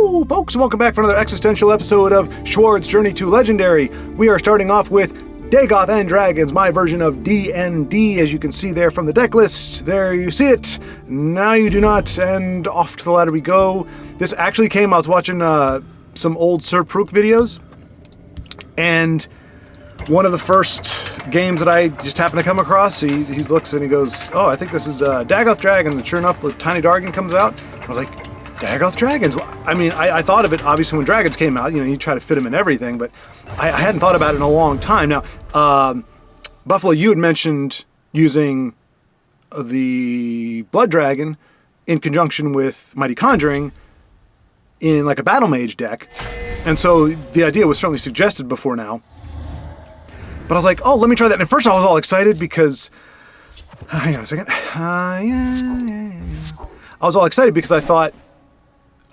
Hello, folks, and welcome back for another existential episode of Schwaaard's Journey to Legendary. We are starting off with Dagoth and Dragons, my version of D&D, as you can see there from the deck list. There you see it. Now you do not, and off to the ladder we go. This actually came, I was watching some old Sir Prook videos, and one of the first games that I just happened to come across, he looks and he goes, oh, I think this is Dagoth Dragons, and sure enough, the Tiny Dargan comes out. I was like, Dagoth Dragons? I mean, I thought of it, obviously, when Dragons came out, you know, you try to fit them in everything, but I hadn't thought about it in a long time. Now, Buffalo, you had mentioned using the Blood Dragon in conjunction with Mighty Conjuring in like a Battle Mage deck, and so the idea was certainly suggested before now. But I was like, oh, let me try that. And at first I was all excited because, hang on a second. I was all excited because I thought,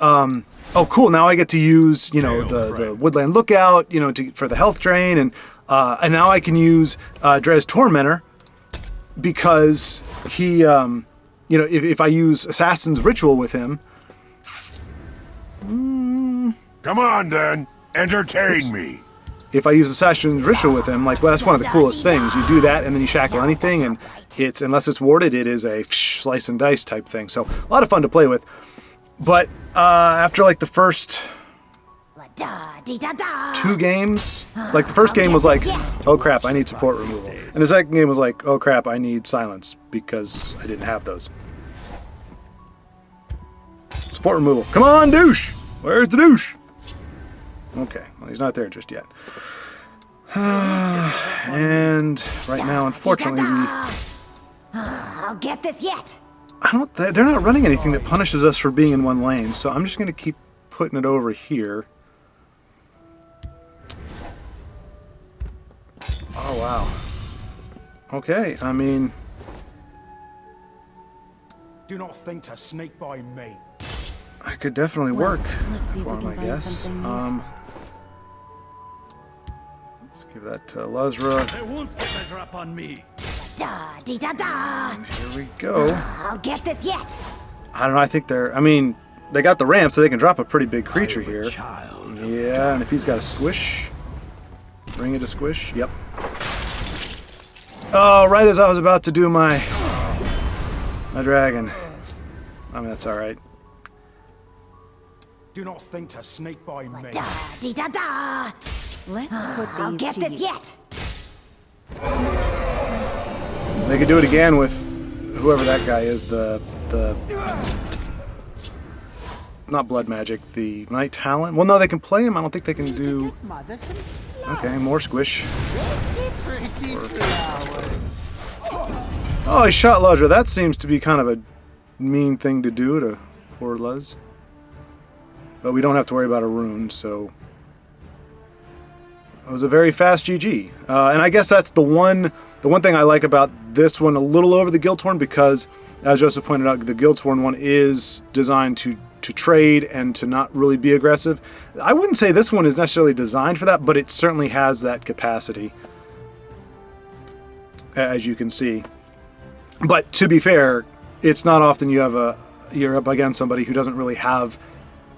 oh, cool, now I get to use, you know, the Woodland Lookout, you know, for the health drain, and now I can use Drez Tormentor because he, you know, if I use Assassin's Ritual with him. Come on, then. Entertain me. If I use Assassin's Ritual with him, like, well, that's one of the coolest things. You do that, and then you shackle anything, and it's, unless it's warded, it is a slice and dice type thing. So, a lot of fun to play with. But after, like, the first 2 games, like, the first game was like, oh, crap, I need support removal. And the second game was like, oh, crap, I need silence, because I didn't have those. Support removal. Come on, douche! Where's the douche? Okay, well, he's not there just yet. And right now, unfortunately, I'll get this yet. they're not running anything that punishes us for being in one lane, so I'm just going to keep putting it over here. Oh, wow. Okay, I mean... Do not think to sneak by me. I could definitely work Let's see if for we him, can I find guess. something Let's give that to Luzra. They won't get better up on me. And here we go. I'll get this yet. I don't know, I think they're... I mean, they got the ramp, so they can drop a pretty big creature here. Yeah, and if he's got a squish... Bring it a squish. Yep. Oh, right as I was about to do my dragon. I mean, that's alright. Do not think to sneak by me. Let's put I'll get this yet. They could do it again with whoever that guy is, the not blood magic, the Night Talent. Well, no, they can play him. I don't think they can do... Okay, more squish. Oh, he shot Luzra. That seems to be kind of a mean thing to do to poor Luz. But we don't have to worry about a rune, so... It was a very fast GG. And I guess that's the one thing I like about this one a little over the Guildhorn, because, as Joseph pointed out, the Guildhorn one is designed to trade and to not really be aggressive. I wouldn't say this one is necessarily designed for that, but it certainly has that capacity, as you can see. But to be fair, it's not often you're up against somebody who doesn't really have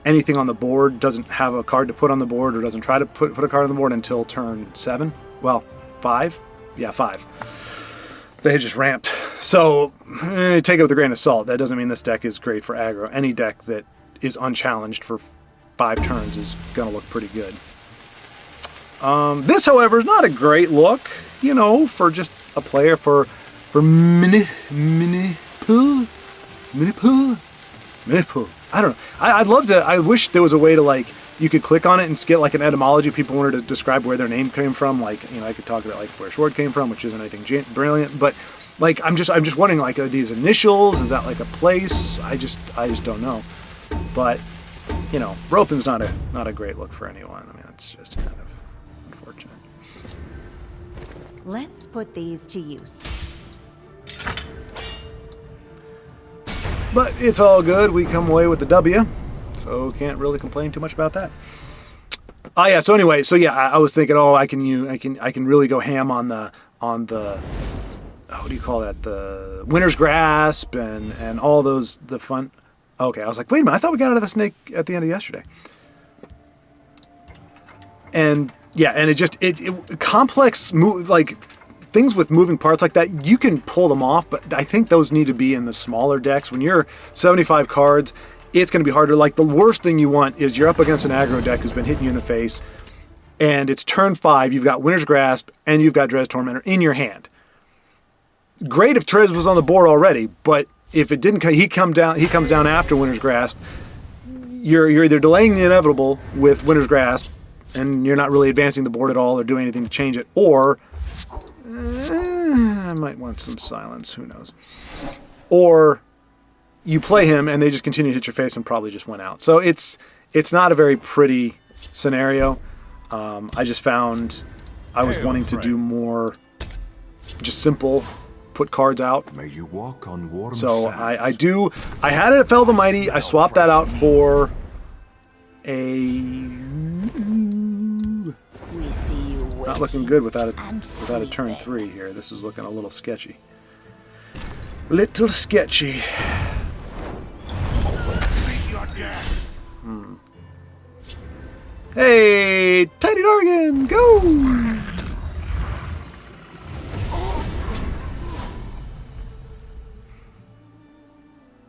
anything on the board, doesn't have a card to put on the board, or doesn't try to put a card on the board until turn 7. Well, 5? Yeah, 5. They had just ramped. So, take it with a grain of salt. That doesn't mean this deck is great for aggro. Any deck that is unchallenged for 5 turns is going to look pretty good. This, however, is not a great look, you know, for just a player for mini pool. I don't know. I'd love to. I wish there was a way to, like, you could click on it and get like an etymology. People wanted to describe where their name came from. Like, you know, I could talk about like where Schwaaard came from, which isn't anything brilliant. But like, I'm just wondering, like, are these initials? Is that like a place? I just don't know. But you know, Ropin's not a great look for anyone. I mean, it's just kind of unfortunate. Let's put these to use. But it's all good. We come away with the W, so can't really complain too much about that. Oh yeah. So anyway, I was thinking, oh, I can really go ham on the what do you call that? The Winter's Grasp and all those, the fun. Okay, I was like, wait a minute, I thought we got out of the snake at the end of yesterday. And yeah, and it complex move, like things with moving parts like that, you can pull them off, but I think those need to be in the smaller decks. When you're 75 cards, it's going to be harder. Like the worst thing you want is you're up against an aggro deck who's been hitting you in the face, and it's turn 5, you've got Winter's Grasp, and you've got Dred's Tormentor in your hand. Great if Trez was on the board already, but if it didn't, he comes down after Winter's Grasp. You're either delaying the inevitable with Winter's Grasp, and you're not really advancing the board at all or doing anything to change it, or I might want some silence, who knows. Or you play him and they just continue to hit your face and probably just went out. So it's not a very pretty scenario. I just found I was wanting to do more just simple, put cards out. May you walk on warm So sands. I had it at Fell the Mighty. I swapped that out for a... We see you Not looking good without a turn 3 here. This is looking a little sketchy. Little sketchy. Hey, Tiny Dargan, go!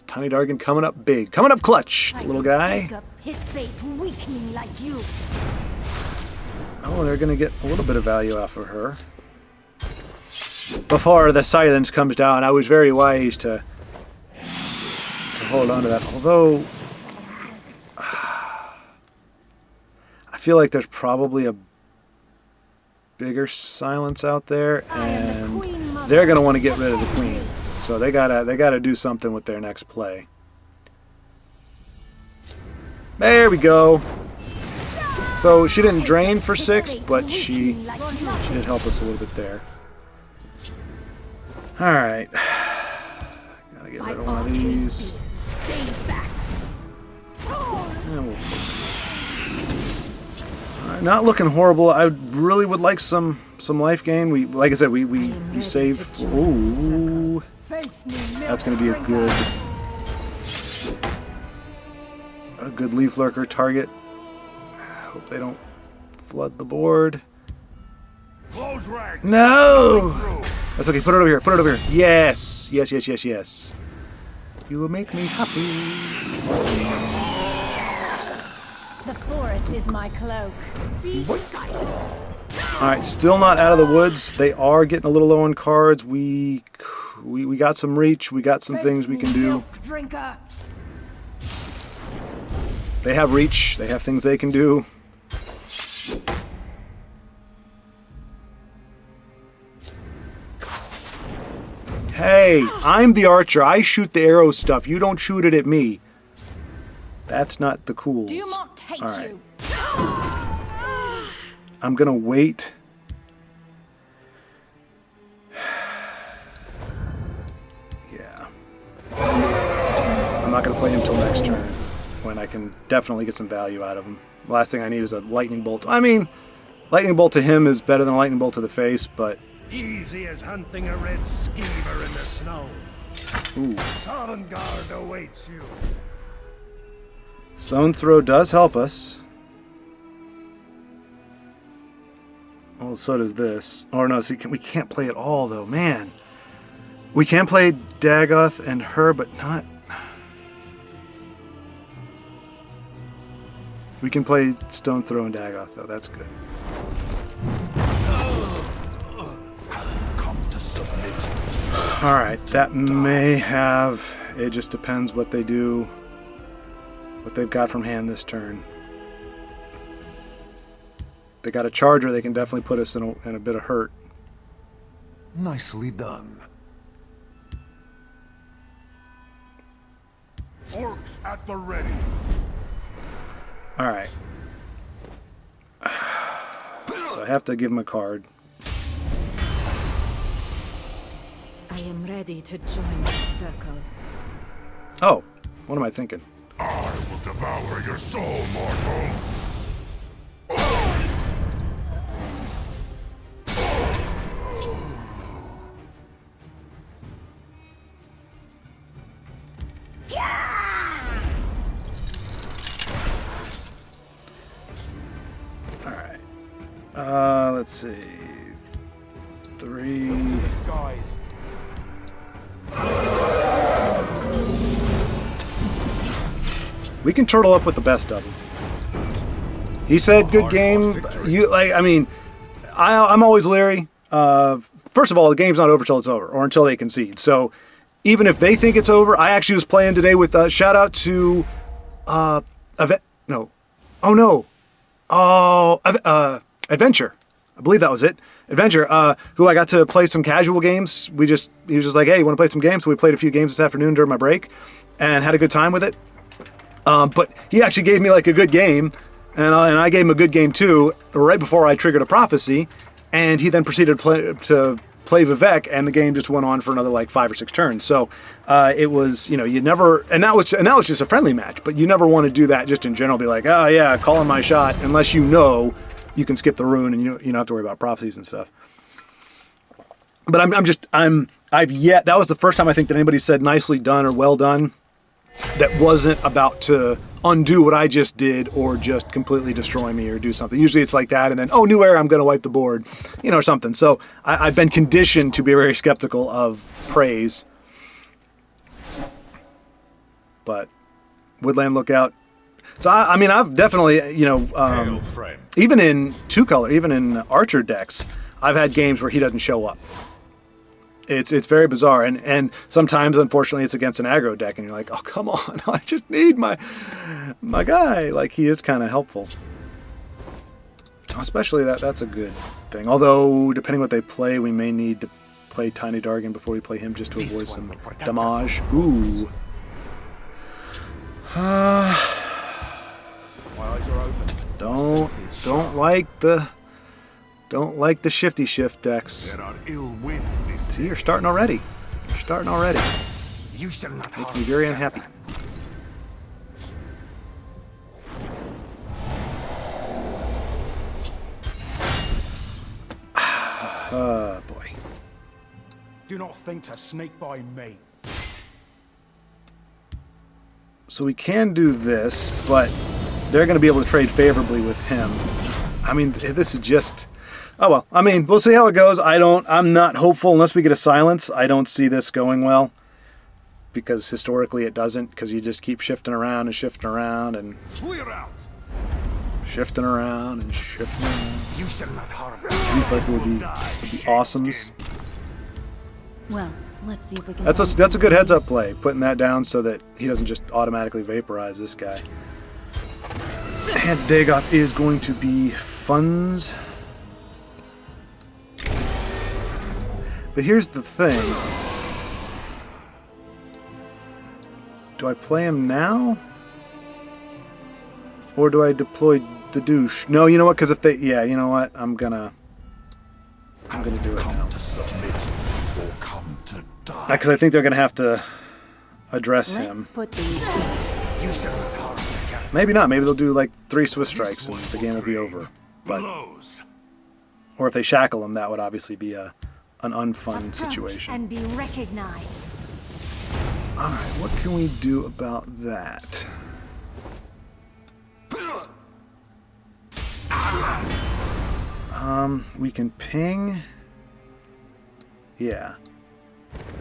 Tiny Dargan coming up big. Coming up clutch, little guy. Oh, they're going to get a little bit of value off of her. Before the silence comes down, I was very wise to hold on to that. Although, I feel like there's probably a bigger silence out there, and they're going to want to get rid of the queen. So they gotta do something with their next play. There we go. So she didn't drain for 6, but she did help us a little bit there. All right, gotta get rid of one of these. And we'll... All right, not looking horrible. I really would like some life gain. We, like I said, we saved. Ooh, that's gonna be a good leaf lurker target. Hope they don't flood the board. No! That's okay. Put it over here. Put it over here. Yes. Yes, yes, yes, yes. You will make me happy. The forest is my cloak. Be silent. Alright, still not out of the woods. They are getting a little low on cards. We got some reach. We got some things we can do. Drinker. They have reach. They have things they can do. Hey, I'm the archer. I shoot the arrow stuff. You don't shoot it at me. That's not the cools. Do not hate Alright. you. I'm gonna wait. Yeah. I'm not gonna play him till next turn, when I can definitely get some value out of him. The last thing I need is a lightning bolt. I mean, lightning bolt to him is better than a lightning bolt to the face, but... Easy as hunting a red skeever in the snow. Ooh. Sovngarde awaits you. Stone throw does help us. Well, so does this. Oh no, see, we can't play it all though, man. We can play Dagoth and her, but not... We can play Stone Throw and Dagoth though, that's good. Come to submit. Alright, that may have... It just depends what they do. What they've got from hand this turn. They got a charger, they can definitely put us in a bit of hurt. Nicely done. Orcs at the ready. Alright. So I have to give him a card. I am ready to join the circle. Oh, what am I thinking? I will devour your soul, mortal. Let's see. 3. To the skies. We can turtle up with the best of them. He said, "Good game." You like? I mean, I'm always leery. First of all, the game's not over till it's over, or until they concede. So, even if they think it's over, I actually was playing today with shout out to, Adventure. I believe that was it. Adventure, who I got to play some casual games. He was just like, "Hey, you want to play some games?" So we played a few games this afternoon during my break, and had a good time with it. But he actually gave me like a good game, and I gave him a good game too, right before I triggered a prophecy, and he then proceeded to play Vivek, and the game just went on for another like 5 or 6 turns. So it was, you never, and that was just a friendly match, but you never want to do that just in general. Be like, oh yeah, calling my shot, unless you know you can skip the rune and you don't have to worry about prophecies and stuff. But that was the first time I think that anybody said nicely done or well done that wasn't about to undo what I just did or just completely destroy me or do something. Usually it's like that, and then, oh, new error, I'm going to wipe the board, or something. So I've been conditioned to be very skeptical of praise. But Woodland Lookout. So I've definitely, Hail, friend. even in 2-color, even in Archer decks, I've had games where he doesn't show up. It's very bizarre, and sometimes, unfortunately, it's against an aggro deck, and you're like, oh, come on, I just need my guy. Like, he is kind of helpful. Especially that's a good thing. Although, depending what they play, we may need to play Tiny Dargan before we play him just to avoid some damage. Ooh. My eyes are open. Don't like the shifty shift decks. There are ill winds this See, you're starting already. You shall not Makes me very unhappy. Boy. Do not think to snake by me. So we can do this, but they're going to be able to trade favorably with him. I mean, this is just... Oh well, we'll see how it goes. I'm not hopeful unless we get a silence. I don't see this going well. Because historically it doesn't, because you just keep shifting around and shifting around and... Clear out! Shifting around and shifting around. You shall not harm me. Seems like it would be awesomes. Well, let's see if we can. That's a good heads up play, putting that down so that he doesn't just automatically vaporize this guy. And Dagoth is going to be funds. But here's the thing. Do I play him now? Or do I deploy the douche? No, you know what? Because if they... Yeah, you know what? I'm gonna do it now. To submit or come to die. Because I think they're gonna have to address him. Let's put these chips. You shall not harm me. Maybe not. Maybe they'll do like 3 Swift strikes and the game will be over. But Blows. or if they shackle him, that would obviously be an unfun Approach situation. and be recognized. All right, what can we do about that? We can ping. Yeah.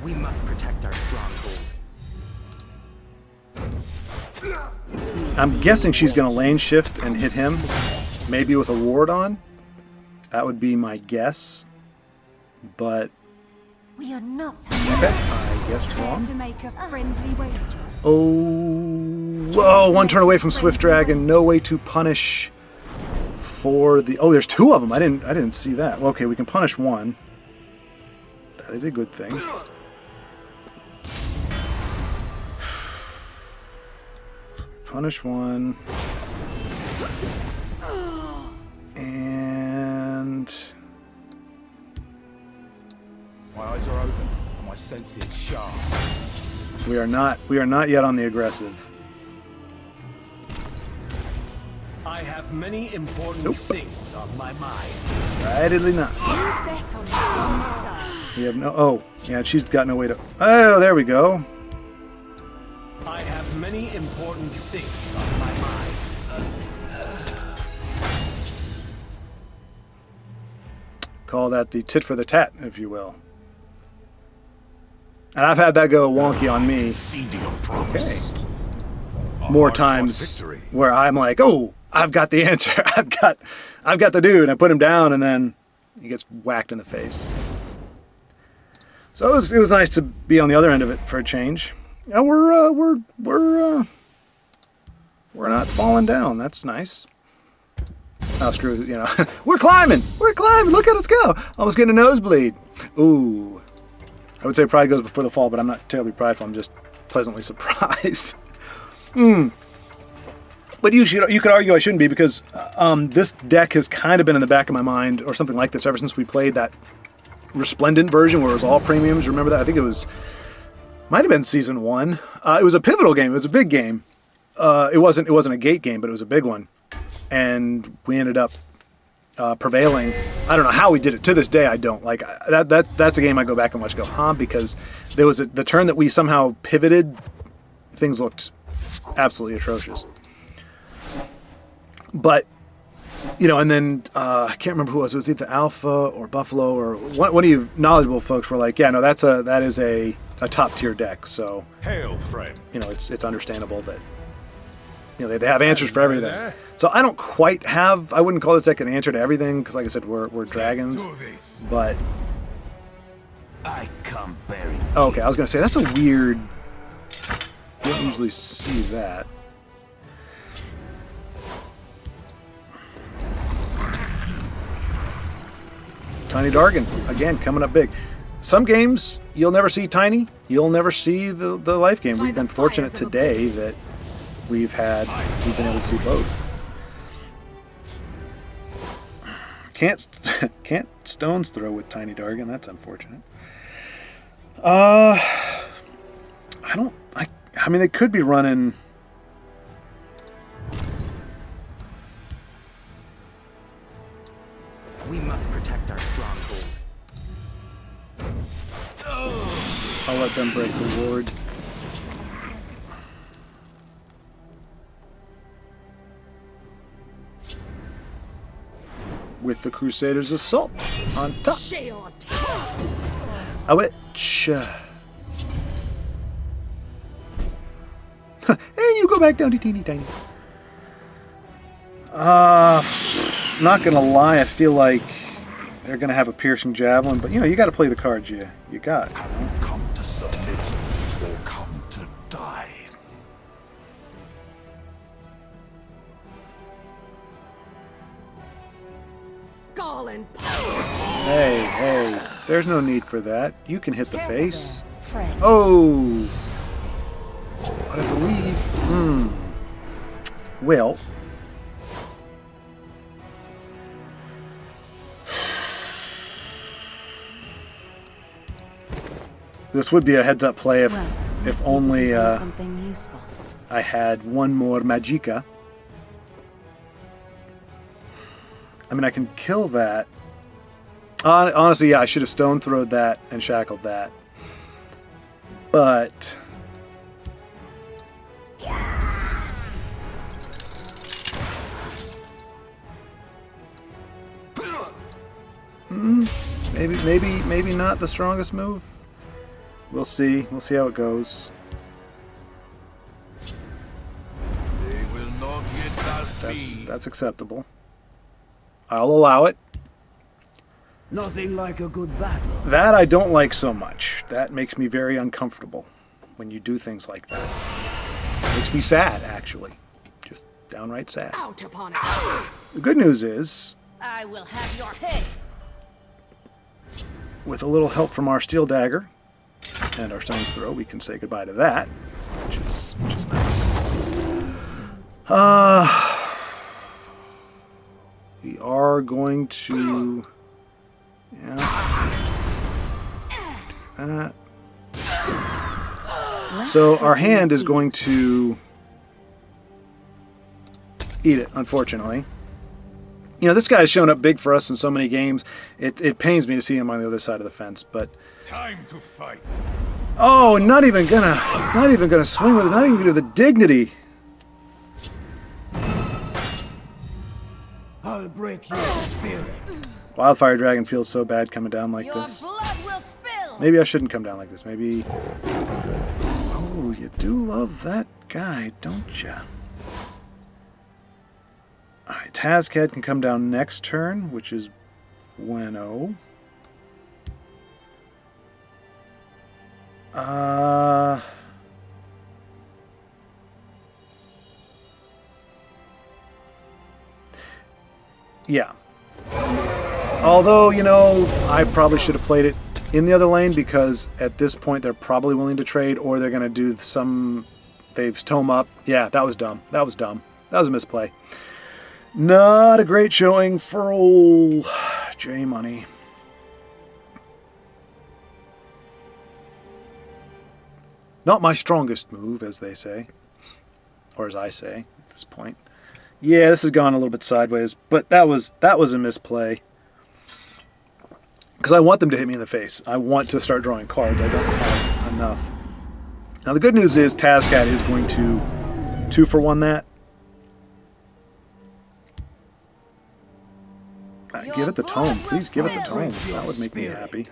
We must protect our stronghold. I'm guessing she's going to lane shift and hit him, maybe with a ward on. That would be my guess. But We are not okay, I guess here wrong. to make a friendly wager. Oh, whoa! 1 turn away from Swift Dragon. No way to punish for the. Oh, there's 2 of them. I didn't see that. Well, okay, we can punish 1. That is a good thing. Punish 1. And My eyes are open and my senses sharp. we are not yet on the aggressive. I have many important things on my mind. Decidedly not. Bet on your side. We have no. Oh, yeah, she's got no way to. Oh, there we go. I have many important things on my mind. call that the tit for the tat, if you will. And I've had that go wonky on me. Okay. More times where I'm like, oh, I've got the answer. I've got the dude. And I put him down, and then he gets whacked in the face. So it was nice to be on the other end of it for a change. And we're not falling down. That's nice. Oh, screw it, you know. We're climbing. Look at us go. Almost getting a nosebleed. Ooh. I would say pride goes before the fall, but I'm not terribly prideful. I'm just pleasantly surprised. But you could argue I shouldn't be, because this deck has kind of been in the back of my mind, or something like this, ever since we played that Resplendent version where it was all premiums. Remember that? I think it might have been season 1. It was a pivotal game. It was a big game. It wasn't a gate game, but it was a big one. And we ended up prevailing. I don't know how we did it. To this day, I don't. Like that's a game I go back and watch and go, huh? Because there was the turn that we somehow pivoted, things looked absolutely atrocious. But, you know, and then I can't remember who it was. It was either Alpha or Buffalo or one of you knowledgeable folks were like, yeah, no, that is a top tier deck. So, Hail, friend. you know, it's understandable that, you know, they have answers for everything. So I don't quite have, I wouldn't call this deck an answer to everything, because like I said, we're dragons. Let's do this. But, I come bearing. oh, okay, I was going to say, that's a weird, you don't usually see that. Tiny Dargan, again, coming up big. Some games, you'll never see Tiny. You'll never see the life game. We've been fortunate today that we've been able to see both. Can't stones throw with Tiny Dargan. That's unfortunate. I mean, they could be running. We must protect our stronghold. I'll let them break the ward. With the Crusaders' assault on top. Ouch. And you go back down to teeny tiny. Not gonna lie, I feel like they're gonna have a piercing javelin, but you know, you gotta play the cards you got. You know? Come to submit or come to die. Hey, there's no need for that. You can hit the face. Friend. Oh! But I believe... Well... This would be a heads-up play if only something useful. I had one more Magicka. I mean, I can kill that. Honestly, yeah, I should have stone throwed that and shackled that. But... Maybe not the strongest move. We'll see. We'll see how it goes. They will not get past me. That's acceptable. I'll allow it. Nothing like a good battle. That I don't like so much. That makes me very uncomfortable when you do things like that. It makes me sad, actually. Just downright sad. Out upon it. The good news is, I will have your head. with a little help from our steel dagger and our stone's throw, we can say goodbye to that, which is nice. We are going to, yeah, do that. So our hand is going to eat it, unfortunately. You know, this guy's shown up big for us in so many games. It pains me to see him on the other side of the fence, but Time to fight. oh, not even gonna swing with it, not even gonna do the dignity. I'll break your spirit. Wildfire Dragon feels so bad coming down like Your this. blood will spill. Maybe I shouldn't come down like this. Maybe... Oh, you do love that guy, don't you? Alright, Tazcad can come down next turn, which is bueno. Yeah. Although, you know, I probably should have played it in the other lane because at this point they're probably willing to trade or they're going to do some... They've tome up. Yeah, that was dumb. That was dumb. That was a misplay. Not a great showing for old J-Money. Not my strongest move, as they say. Or as I say at this point. Yeah, this has gone a little bit sideways, but that was a misplay. Because I want them to hit me in the face. I want to start drawing cards. I don't have enough. Now the good news is Tazcat is going to 2-for-1 that. Give it the tome. Please give it the tome. That would make me happy.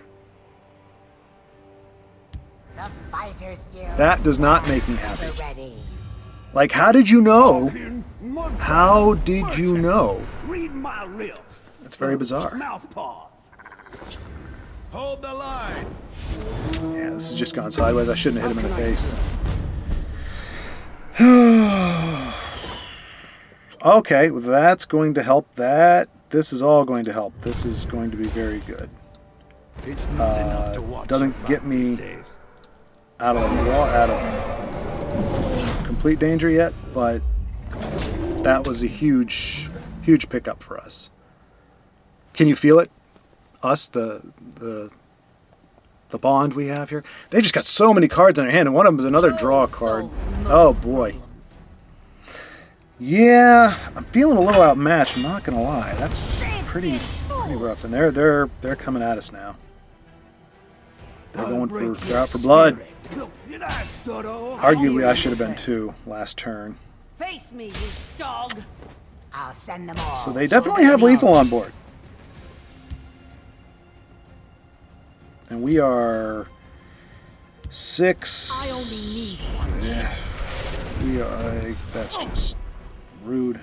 That does not make me happy. Like, how did you know? How did you know? Read my lips. That's very bizarre. Mouthpaws. Hold the line. Yeah, this has just gone sideways. I shouldn't have hit him in the face. Okay, well, that's going to help that. This is all going to help. This is going to be very good. It's not enough to watch Doesn't get me out of complete danger yet, but that was a huge pickup for us. Can you feel it? Us, the bond we have here. They just got so many cards in their hand, and one of them is another draw card. Oh boy. Yeah, I'm feeling a little outmatched. I'm not gonna lie. That's pretty rough. And they're coming at us now. They're out for blood. Arguably, I should have been 2 last turn. Face me, you dog. I'll send them all. So they definitely have lethal on board. And we are 6. I only need one. Yeah, we are. That's just rude.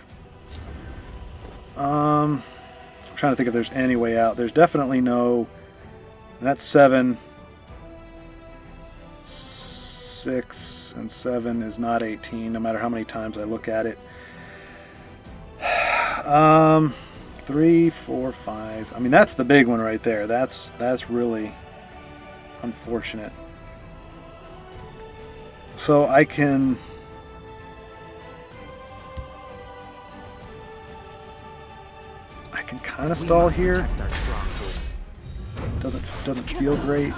I'm trying to think if there's any way out. There's definitely no. That's 7. 6 and 7 is not 18, no matter how many times I look at it. 3, 4, 5. I mean, that's the big one right there. That's really unfortunate. So I can kind of stall here. Doesn't feel great.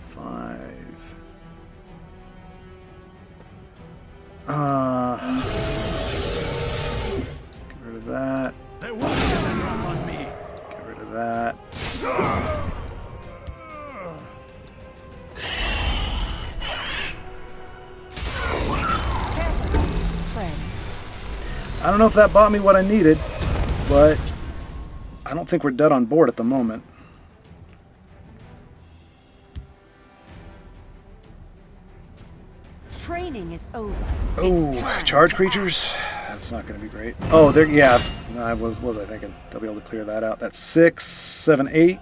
5. Get rid of that. There won't be a drop on me. Get rid of that. I don't know if that bought me what I needed, but I don't think we're dead on board at the moment. Training is over. Oh, charge creatures? That's not going to be great. Oh, they're, yeah, what was I thinking? They'll be able to clear that out. That's 6, 7, 8.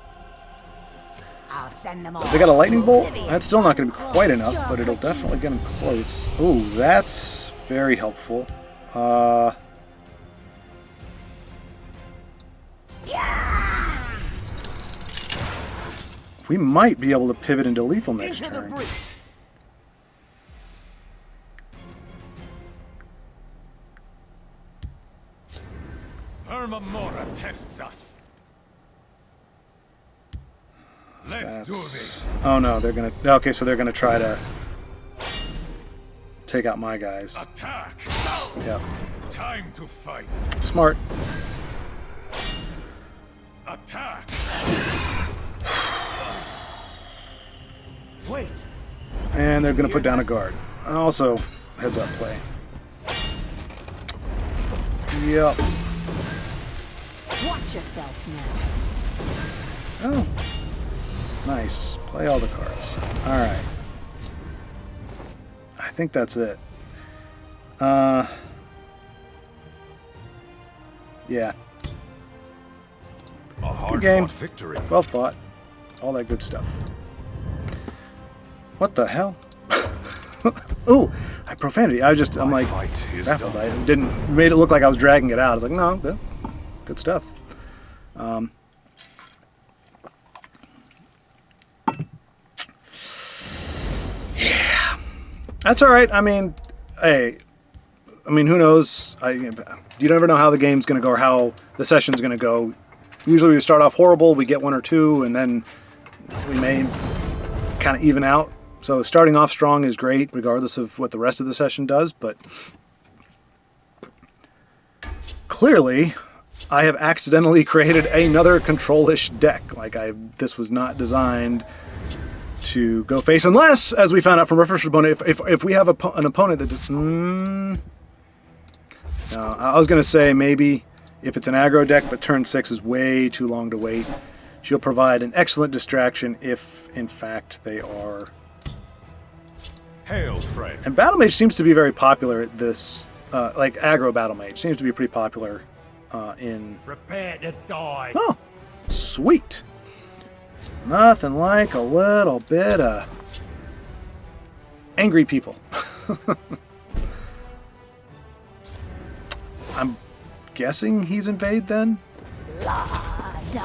I'll send them all. So they got a lightning bolt? That's still not going to be quite enough, but it'll definitely get them close. Oh, that's very helpful. We might be able to pivot into lethal next turn. Mora tests us. Let's do this. Oh no, they're gonna. Okay, so they're gonna try to take out my guys. Attack. Yep. Time to fight. Smart. Attack. Wait. And they're gonna put down a guard. Also, heads up play. Yep. Watch yourself now. Oh. Nice. Play all the cards. Alright. I think that's it. Yeah. A Good game. hard-fought victory. Well fought. All that good stuff. What the hell? Ooh, I profanity. I'm like Fight is baffled. done. Made it look like I was dragging it out. I was like, no, good stuff. Yeah, that's all right. I mean, hey, who knows? You never know how the game's going to go or how the session's going to go. Usually we start off horrible, we get 1 or 2, and then we may kind of even out. So starting off strong is great, regardless of what the rest of the session does. But clearly, I have accidentally created another control-ish deck. Like this was not designed to go face, unless, as we found out from our first opponent, if we have an opponent that just... No, I was going to say maybe if it's an aggro deck, but turn 6 is way too long to wait. She'll provide an excellent distraction if, in fact, they are... Hail, friend. And Battle Mage seems to be very popular at this, like aggro Battle Mage seems to be pretty popular in... Prepare to die. Oh, sweet. Nothing like a little bit of angry people. I'm guessing he's invade then?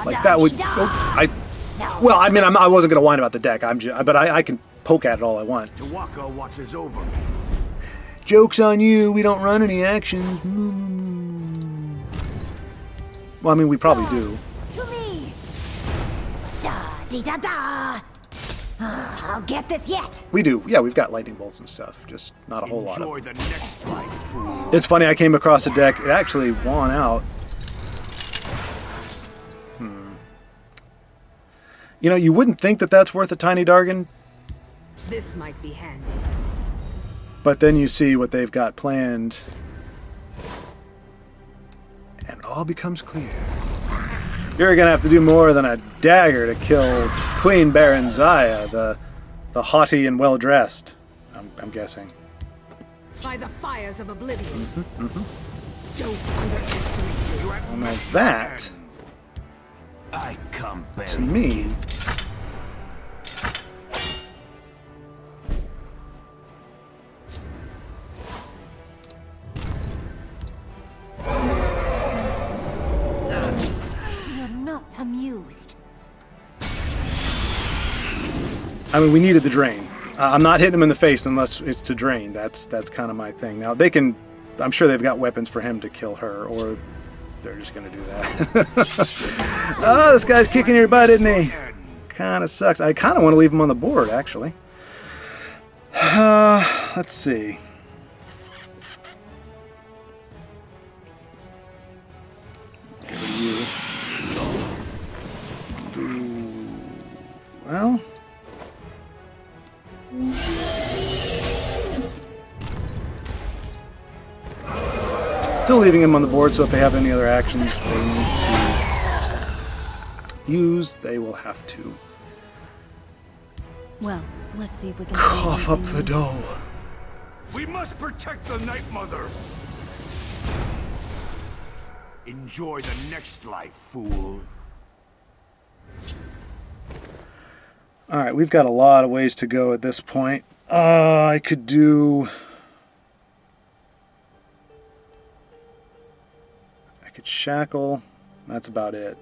Like that would... Well, I mean, I wasn't going to whine about the deck, but I can poke at it all I want. Tawaka watches over me. Joke's on you, we don't run any actions. Well, I mean, we probably do. To me. Da-dee-da-da. I'll get this yet. We do. Yeah, we've got lightning bolts and stuff. Just not a whole lot Enjoy of the next fight, fool. It's funny, I came across a deck. It actually won out. You know, you wouldn't think that that's worth a tiny Dargon, This might be handy. but then you see what they've got planned, and it all becomes clear. You're gonna have to do more than a dagger to kill Queen Baron Zaya, the haughty and well-dressed, I'm guessing. By the fires of oblivion. Don't underestimate me. Well, now that, I come to bearing me, You're not amused. I mean, we needed the drain. I'm not hitting him in the face unless it's to drain. That's kind of my thing. Now, they can... I'm sure they've got weapons for him to kill her, or they're just going to do that. Oh, this guy's kicking your butt, isn't he? Kind of sucks. I kind of want to leave him on the board, actually. Let's see. Get rid of you. Well... Still leaving him on the board, so if they have any other actions they need to use, they will have to Well, let's see if we can cough up the dough. We must protect the Night Mother. Enjoy the next life, fool. Alright, we've got a lot of ways to go at this point. I could do... I could shackle. That's about it.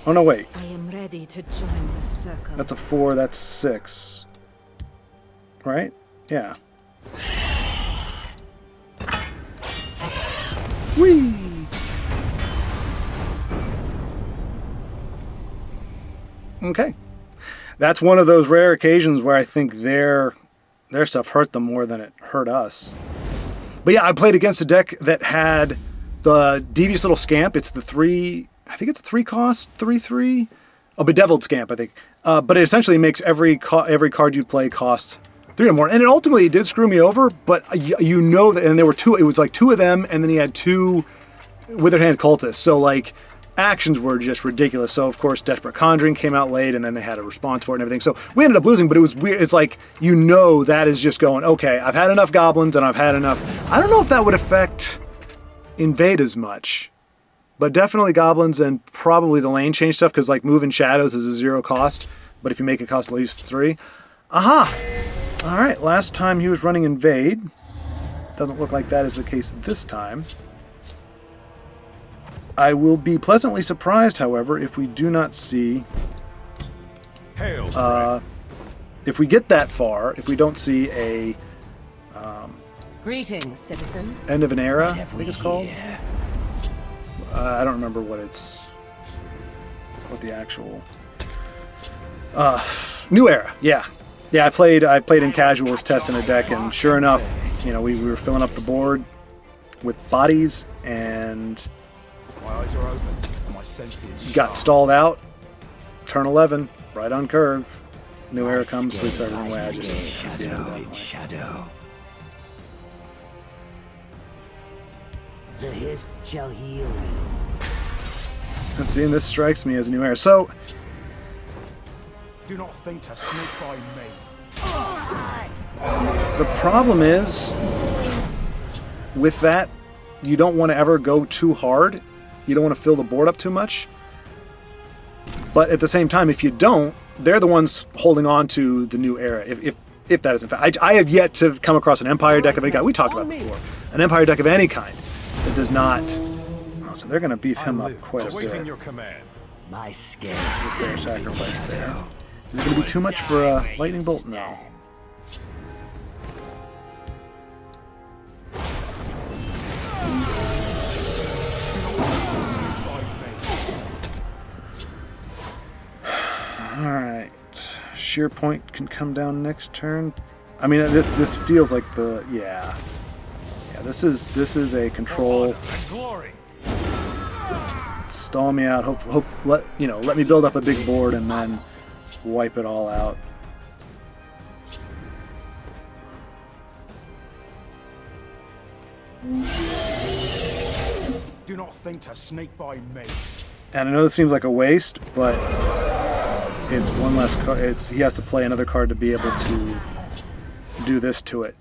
Oh no, wait. I am ready to join the circle. That's a 4, that's 6. Right? Yeah. Whee! Okay. That's one of those rare occasions where I think their stuff hurt them more than it hurt us. But yeah, I played against a deck that had the devious little scamp. It's the 3... I think it's a 3 cost, 3/3. a Bedeviled Scamp, I think. But it essentially makes every card you play cost 3 or more. And it ultimately did screw me over, but you know that, and there were 2, it was like 2 of them, and then he had 2 Withered Hand Cultists. So like, actions were just ridiculous. So of course Desperate Conjuring came out late, and then they had a response for it and everything. So we ended up losing, but it was weird. It's like, you know, that is just going, okay, I've had enough goblins and I've had enough. I don't know if that would affect Invade as much, but definitely goblins and probably the lane change stuff, because like moving shadows is a 0 cost, but if you make it cost at least 3. Aha! All right, last time he was running Invade. Doesn't look like that is the case this time. I will be pleasantly surprised, however, if we do not see... if we get that far, if we don't see a... Greetings, citizen. End of an Era, I think it's called. I don't remember what the actual... New Era, yeah. Yeah, I played in casuals testing a deck, and sure enough, you know, we were filling up the board with bodies, and... My eyes are open, and my senses got stalled out. Turn 11, right on curve. New Era comes, sweeps everything away. I just see it at that point. shadow. The hist shall heal you. And seeing this strikes me as a New Era. So, do not think to sneak by me. the problem is, with that, you don't want to ever go too hard. You don't want to fill the board up too much. But at the same time, if you don't, they're the ones holding on to the New Era. If that is in fact, I have yet to come across an Empire deck of any kind. We talked about it before. An Empire deck of any kind that does not. Oh, so they're going to beef him up quite a bit. Your command. My skin. With their sacrifice there. Is it going to be too much for a lightning bolt? No. Alright. Sheer Point can come down next turn. I mean, this feels like the... Yeah. Yeah, this is a control... Stall me out. Let me build up a big board and then wipe it all out. Do not think to sneak by me. And I know this seems like a waste, but it's one less card. He has to play another card to be able to do this to it.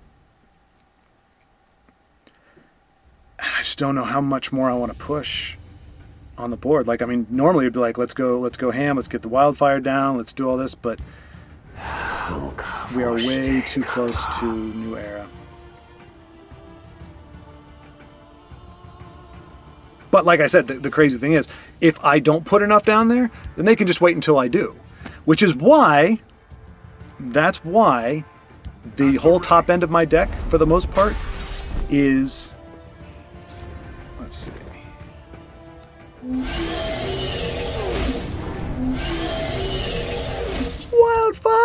And I just don't know how much more I want to push on the board. Like, I mean, normally it'd be like, let's go ham, let's get the wildfire down, let's do all this, but we are way too close to New Era. But like I said, the crazy thing is, if I don't put enough down there, then they can just wait until I do. Which is why, that's why the whole top end of my deck, for the most part, is, let's see. Wildfire!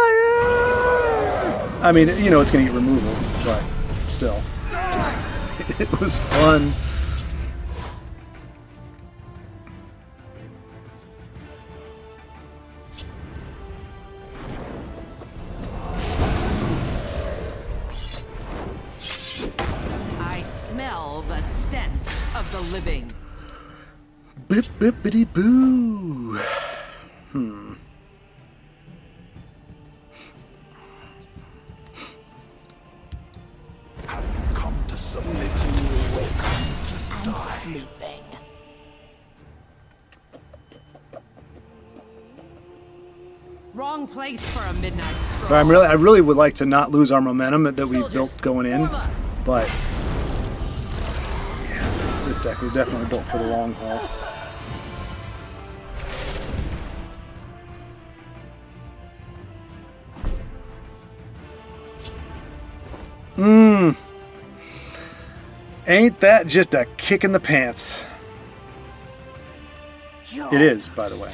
I mean, you know it's going to get removal, but still. It was fun. The stench of the living. Bip bippity boo. Have come to submit. I'm sleeping. Wrong place for a midnight stroll. So I really would like to not lose our momentum that we built going in, but yeah, this deck was definitely built for the long haul. Ain't that just a kick in the pants? It is, by the way.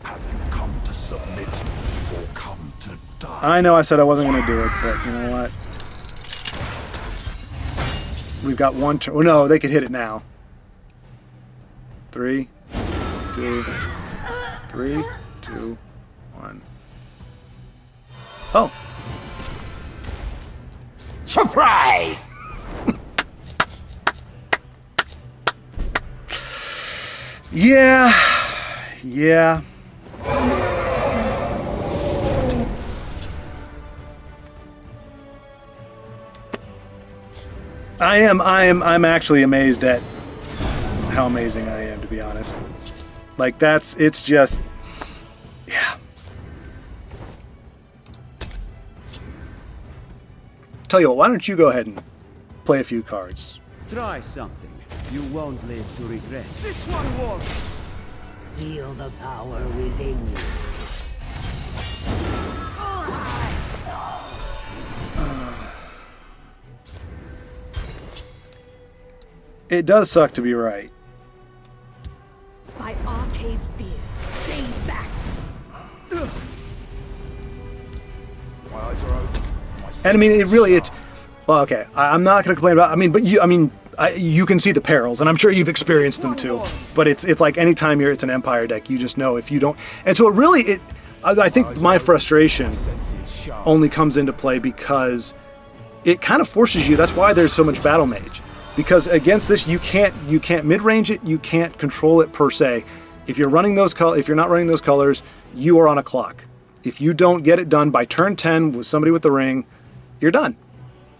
Have you come to submit or come to die? I know I said I wasn't going to do it, but you know what? We've got one turn. Oh, no, they could hit it now. 3, 2, 3, 2, 1. Oh. Surprise! Yeah. Yeah. I'm actually amazed at how amazing I am, to be honest. Like, it's just, yeah. Tell you what, why don't you go ahead and play a few cards? Try something. You won't live to regret. This one won't. Feel the power within you. It does suck to be right. By Arcade's beard, stays back. My eyes are open. And I mean, it's, well, okay, I'm not going to complain about, you can see the perils, and I'm sure you've experienced them too, but it's like anytime it's an Empire deck, you just know if you don't, and so I think my frustration only comes into play because it kind of forces you, that's why there's so much Battle Mage. Because against this, you can't mid-range it, you can't control it per se. If you're running if you're not running those colors, you are on a clock. If you don't get it done by turn 10 with somebody with the ring, you're done.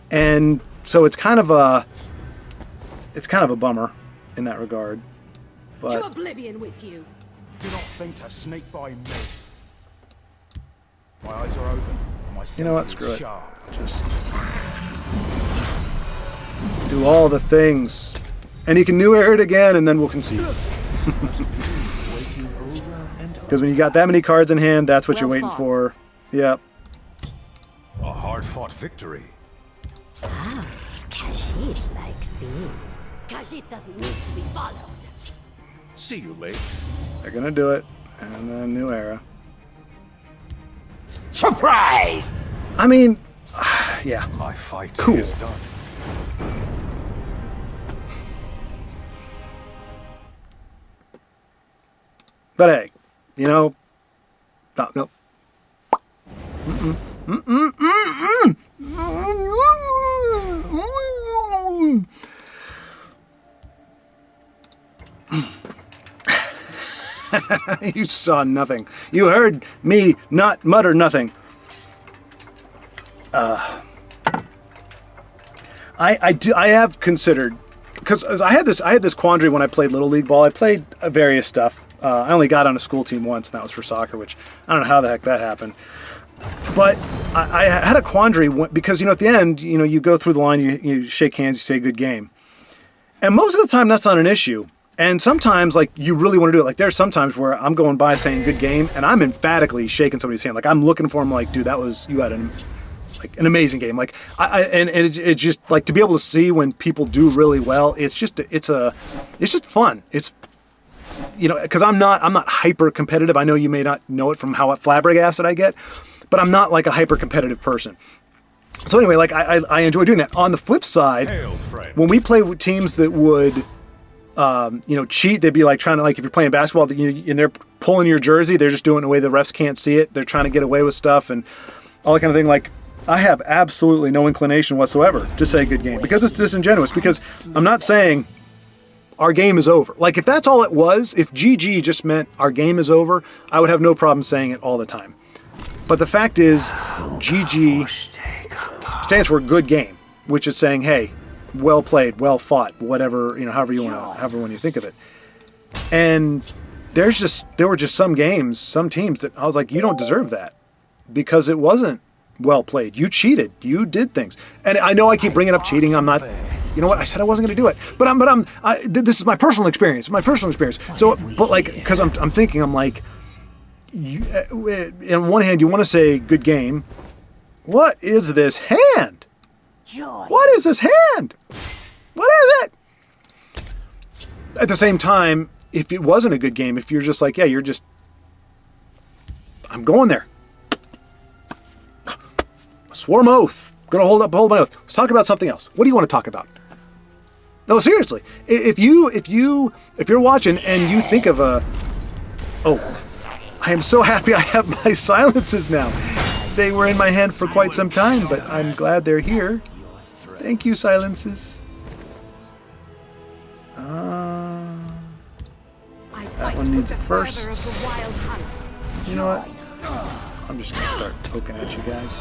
And so it's kind of a bummer in that regard. But To oblivion with you. Do not think to sneak by me. My eyes are open. And my you know what? senses Screw it. sharp. Just do all the things, and you can new air it again, and then we'll concede. Because when you got that many cards in hand, that's what you're waiting for. Yep. A hard-fought victory. Ah, Khajiit likes these. Khajiit doesn't need to be followed. See you later. They're gonna do it, and then new era. Surprise! I mean, yeah. My fight Cool. is done. But hey, no. Mm-mm. Mm-mm. Mm-mm. You saw nothing. You heard me not mutter nothing. I have considered, because I had this quandary when I played Little League ball. I played various stuff. I only got on a school team once, and that was for soccer, which I don't know how the heck that happened. But I had a quandary because, at the end, you go through the line, you shake hands, you say good game. And most of the time, that's not an issue. And sometimes, like, you really want to do it. Like, there's sometimes where I'm going by saying good game, and I'm emphatically shaking somebody's hand. Like, I'm looking for them, like, dude, you had an amazing game. Like, it's just, like, to be able to see when people do really well, it's just fun. It's, because I'm not hyper competitive. I know you may not know it from how flabbergasted I get, but I'm not like a hyper competitive person. So anyway, like, I enjoy doing that. On the flip side, Hail, friend. when we play with teams that would, cheat, they'd be like trying to, like, if you're playing basketball, and they're pulling your jersey, they're just doing it in a way the refs can't see it. They're trying to get away with stuff and all that kind of thing. Like, I have absolutely no inclination whatsoever to say good game because it's disingenuous. Because I'm not saying our game is over. Like, if that's all it was, if GG just meant our game is over, I would have no problem saying it all the time. But the fact is, GG stands for good game, which is saying, hey, well played, well fought, whatever, however you think of it. And there were just some games, some teams that I was like, you don't deserve that because it wasn't well played. You cheated. You did things. And I know I keep bringing up cheating. I'm not, you know what? I said I wasn't going to do it, but this is my personal experience. So, but like, because I'm thinking, I'm like, on one hand, you want to say good game. What is this hand? Joy. What is this hand? What is it? At the same time, if it wasn't a good game, if you're just like, yeah, I'm going there. Sworn oath. Gonna hold my oath. Let's talk about something else. What do you want to talk about? No, seriously. If you're watching and you think of a... Oh, I am so happy I have my silences now. They were in my hand for quite some time, but I'm glad they're here. Thank you, silences. That one needs it first. You know what? I'm just gonna start poking at you guys.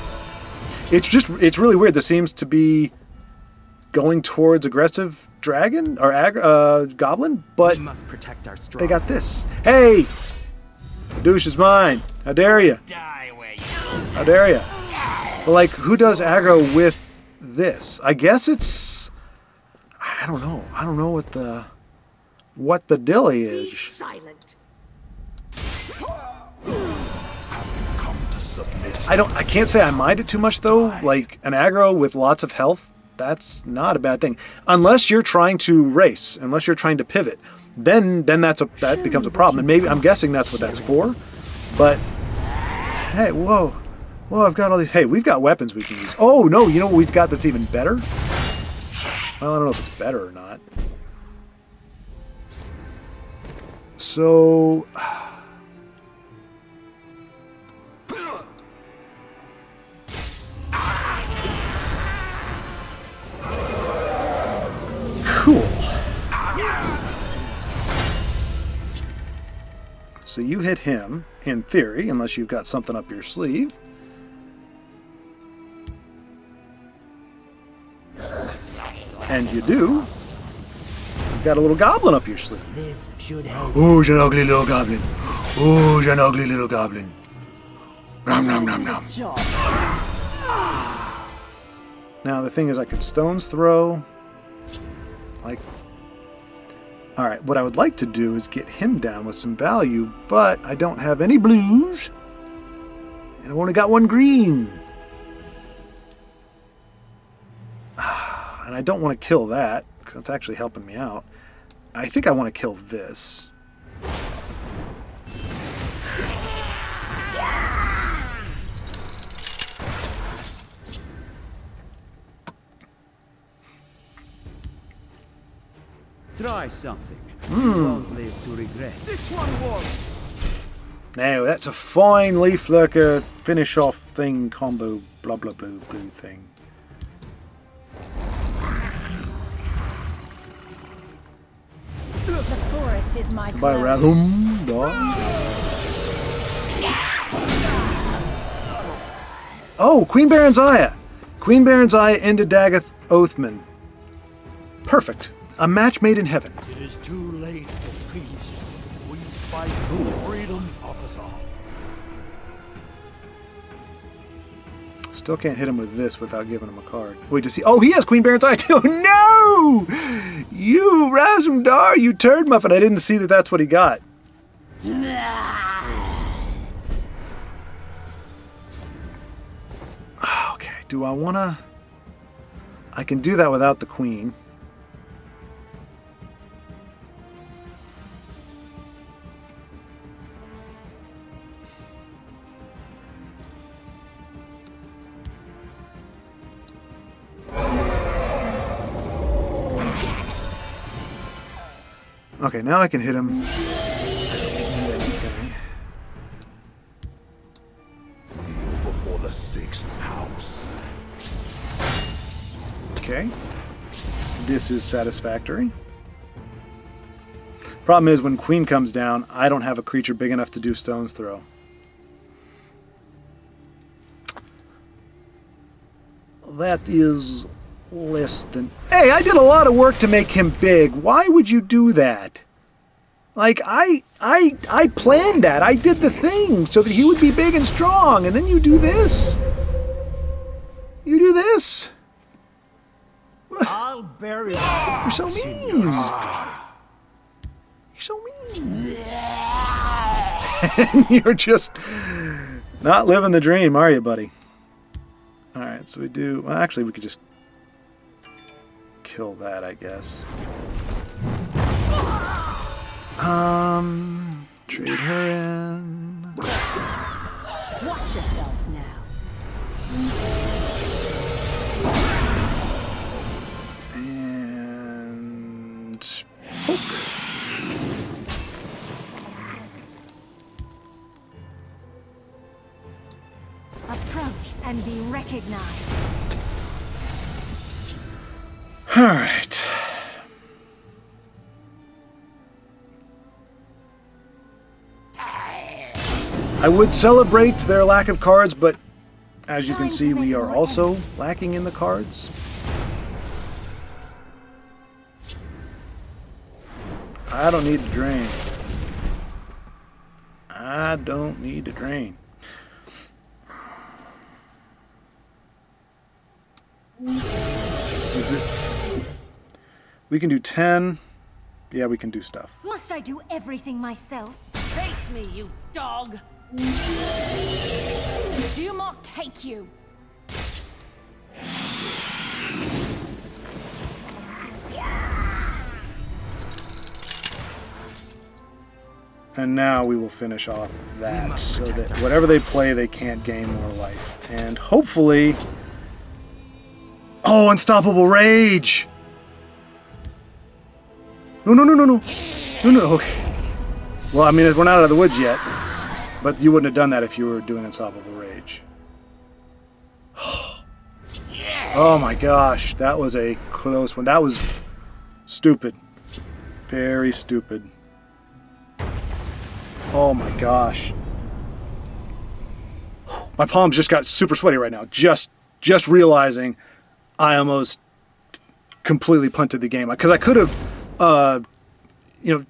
It's really weird. This seems to be going towards aggressive dragon or goblin, but they got this. Hey, the douche is mine. How dare you? How dare you? But like, who does aggro with this? I guess it's... I don't know. I don't know what the dilly is. Be silent. I can't say I mind it too much though. Like an aggro with lots of health, that's not a bad thing. Unless you're trying to race, unless you're trying to pivot, then that becomes a problem. And maybe I'm guessing that's what that's for. But hey, whoa, I've got all these. Hey, we've got weapons we can use. Oh no, you know what we've got that's even better? Well, I don't know if it's better or not. So cool. So you hit him, in theory, unless you've got something up your sleeve. And you do. You've got a little goblin up your sleeve. This should help. Oh, you're an ugly little goblin. Oh, you're an ugly little goblin. Nom nom nom nom. Now the thing is, I could stone's throw. Like, all right, what I would like to do is get him down with some value, but I don't have any blues, and I've only got one green. And I don't want to kill that, because that's actually helping me out. I think I want to kill this. Try something. You won't live to regret. This one won't. Now, that's a fine leaf lurker finish off thing combo blah blah blue blue thing. The forest is my Goodbye, cloak. Razum. Oh, Queen Baron's Eye. Queen Baron's Eye into Dagoth Oathman. Perfect. A match made in heaven. It is too late for peace. We fight for the freedom of us all. Still can't hit him with this without giving him a card. Wait to see. Oh, he has Queen Baron's Eye too. No! You Razumdar, you turd muffin. I didn't see that that's what he got. Okay, do I want to... I can do that without the queen. Okay, now I can hit him. Before the sixth house. Okay. This is satisfactory. Problem is, when Queen comes down, I don't have a creature big enough to do stone's throw. That is less than... Hey, I did a lot of work to make him big. Why would you do that? Like, I planned that. I did the thing so that he would be big and strong. And then you do this. You do this. I'll bury you. You're so mean. You're so mean. You're just not living the dream, are you, buddy? All right, so we do... Well, actually, we could just kill that, I guess. Trade her in. Watch yourself now. And and poke. Approach and be recognized. All right. I would celebrate their lack of cards, but as you can see, we are also lacking in the cards. I don't need to drain. I don't need to drain. Is it? We can do 10. Yeah, we can do stuff. Must I do everything myself? Face me, you dog! Do not take you. And now we will finish off that so that whatever they play, they can't gain more life. And hopefully... Oh, Unstoppable Rage! No, no, no, no, no. No, no, okay. Well, I mean, we're not out of the woods yet. But you wouldn't have done that if you were doing Unstoppable Rage. Oh my gosh, that was a close one. That was stupid. Very stupid. Oh my gosh. My palms just got super sweaty right now. Just realizing I almost completely punted the game. Because I could have,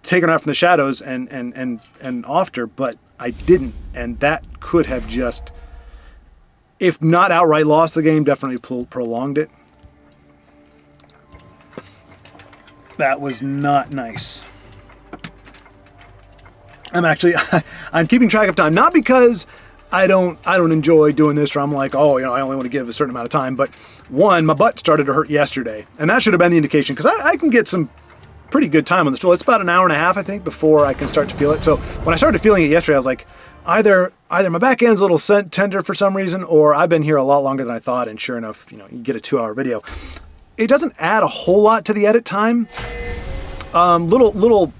taken her out from the shadows and offed her, but I didn't. And that could have just, if not outright lost the game, definitely prolonged it. That was not nice. I'm keeping track of time, not because I don't enjoy doing this, or I'm like, oh, I only want to give a certain amount of time, but one, my butt started to hurt yesterday, and that should have been the indication, because I can get some pretty good time on the stool. It's about an hour and a half, I think, before I can start to feel it. So when I started feeling it yesterday, I was like, either my back end's a little tender for some reason, or I've been here a lot longer than I thought, and sure enough, you get a 2-hour video. It doesn't add a whole lot to the edit time. Little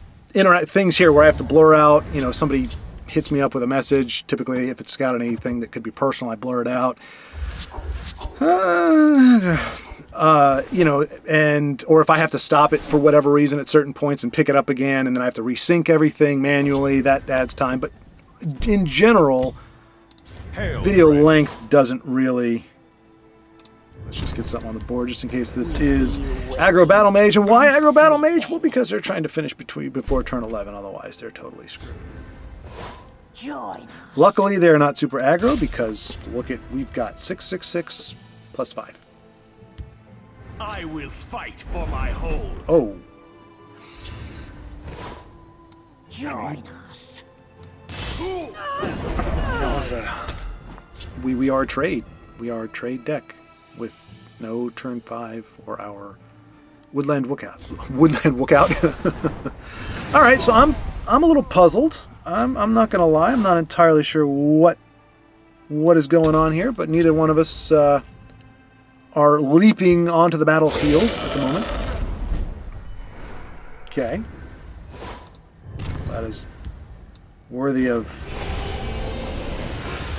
things here where I have to blur out, somebody hits me up with a message. Typically, if it's got anything that could be personal, I blur it out. Or if I have to stop it for whatever reason at certain points and pick it up again, and then I have to resync everything manually, that adds time. But in general, video length doesn't really... Let's just get something on the board just in case this is Aggro Battle Mage. And why Aggro Battle Mage? Well, because they're trying to finish before turn 11. Otherwise, they're totally screwed. Join. Luckily, they're not super aggro because, we've got 666 plus 5. I will fight for my hold. Oh. Join us. We are trade. We are a trade deck with no turn 5 or our Woodland Lookout. All right, so I'm a little puzzled. I'm not gonna lie. I'm not entirely sure what is going on here, but neither one of us are leaping onto the battlefield at the moment. Okay, that is worthy of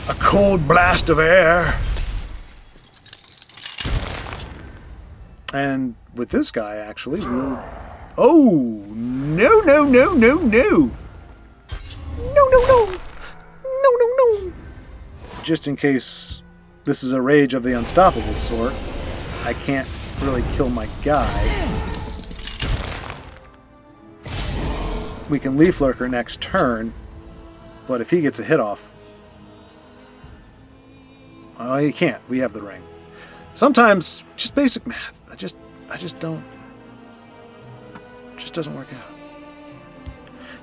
a cold blast of air. And with this guy, actually, we'll... Oh! No, no, no, no, no! No, no, no! No, no, no! Just in case this is a rage of the unstoppable sort, I can't really kill my guy. We can Leaf Lurker next turn, but if he gets a hit off... Well, he can't. We have the ring. Sometimes, just basic math. I just don't... It just doesn't work out.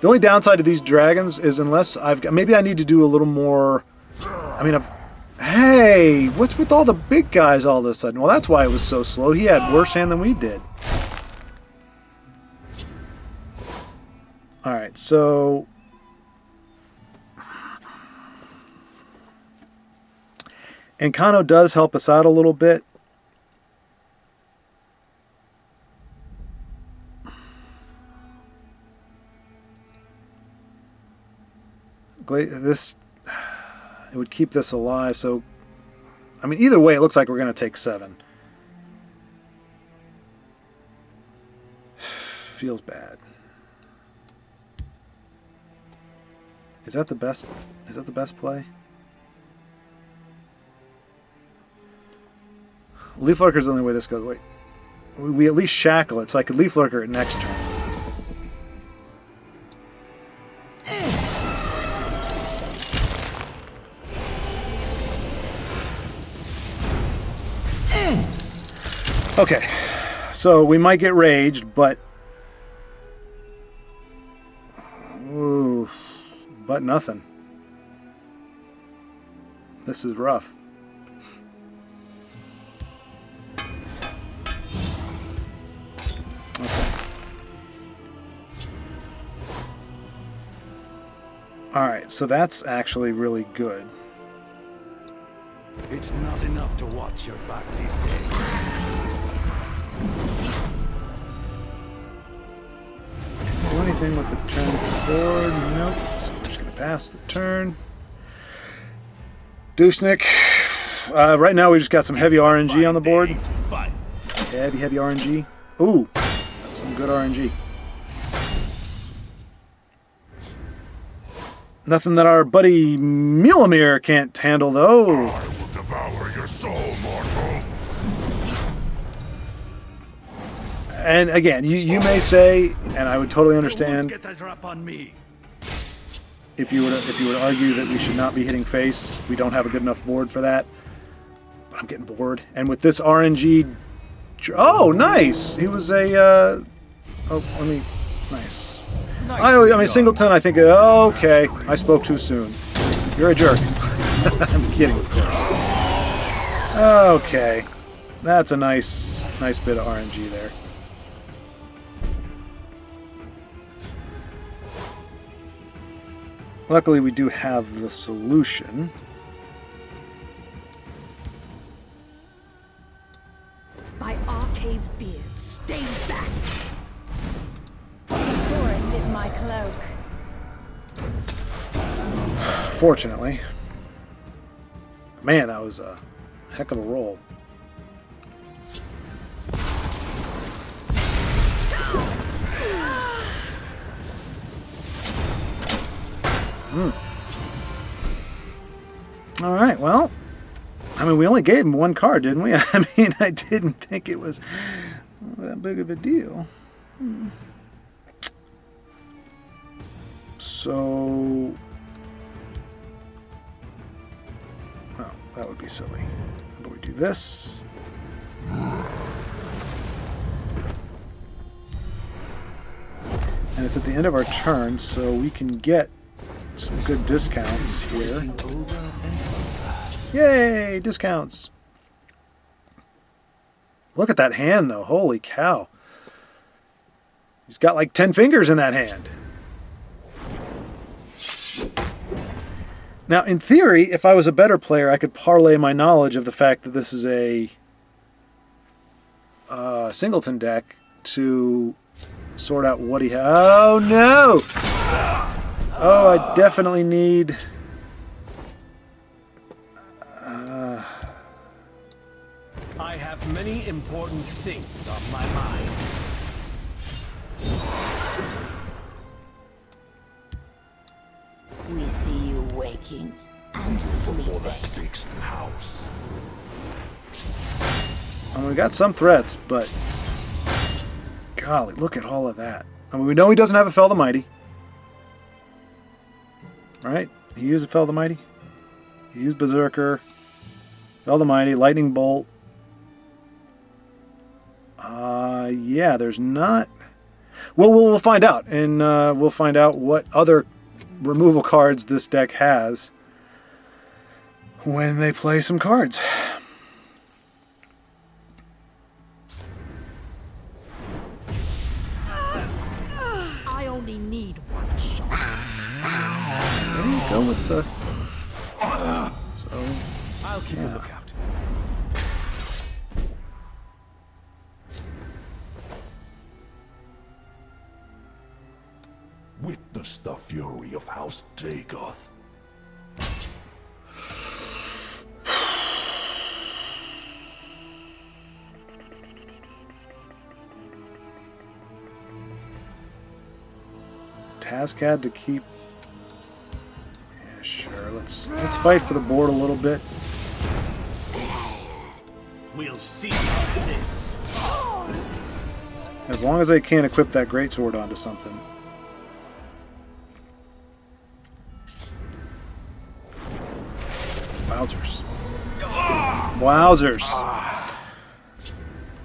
The only downside to these dragons is unless I've got... Maybe I need to do a little more... I mean, hey! What's with all the big guys all of a sudden? Well, that's why it was so slow. He had worse hand than we did. Alright, so... Encano does help us out a little bit. This, it would keep this alive, so... I mean, either way, it looks like we're going to take 7. Feels bad. Is that the best? Is that the best play? Leaf Lurker's the only way this goes. Wait. We at least shackle it, so I could Leaf Lurker it next turn. Okay, so we might get raged, but... Oof, but nothing. This is rough. Okay. Alright, so that's actually really good. It's not enough to watch your back these days. Do anything with the turn of the board? Nope. So we're just going to pass the turn. Douchnik. Right now we just got some heavy RNG on the board. Heavy RNG. Ooh, that's some good RNG. Nothing that our buddy Mulamir can't handle, though. I will devour your soul, mortal. And again, you may say, and I would totally understand, Get that drop on me. if you would argue that we should not be hitting face. We don't have a good enough board for that. But I'm getting bored. And with this RNG, oh, nice. He was a. Oh, let me. Nice. I mean, Singleton. I think. Okay, I spoke too soon. You're a jerk. I'm kidding, of course. Okay, that's a nice bit of RNG there. Luckily, we do have the solution. By Arcade's beard, stay back. The forest is my cloak. Fortunately. Man, that was a heck of a roll. All right, well, I mean, we only gave him 1 card, didn't we? I mean, I didn't think it was that big of a deal. So, well, that would be silly. But we do this. And it's at the end of our turn, so we can get some good discounts here. Yay, discounts. Look at that hand, though. Holy cow. He's got like 10 fingers in that hand. Now, in theory, if I was a better player, I could parlay my knowledge of the fact that this is a Singleton deck to sort out what he has. Oh, no! Oh, I definitely need... I have many important things on my mind. We see you waking and For the sleeping. 6th house. We got some threats, but... Golly, look at all of that. I mean, we know he doesn't have a Fell the Mighty. Right? He used a Fell the Mighty. He used Berserker. Fell the Mighty, Lightning Bolt. Yeah, there's not... Well, we'll find out. And we'll find out what other removal cards this deck has when they play some cards. I only need 1 shot. There you go with the... So, I'll keep a lookout. Witness the fury of House Dagoth. Tascad to keep... Yeah, sure. Let's fight for the board a little bit. We'll see after this. As long as I can't equip that greatsword onto something. Wowzers. Wowzers.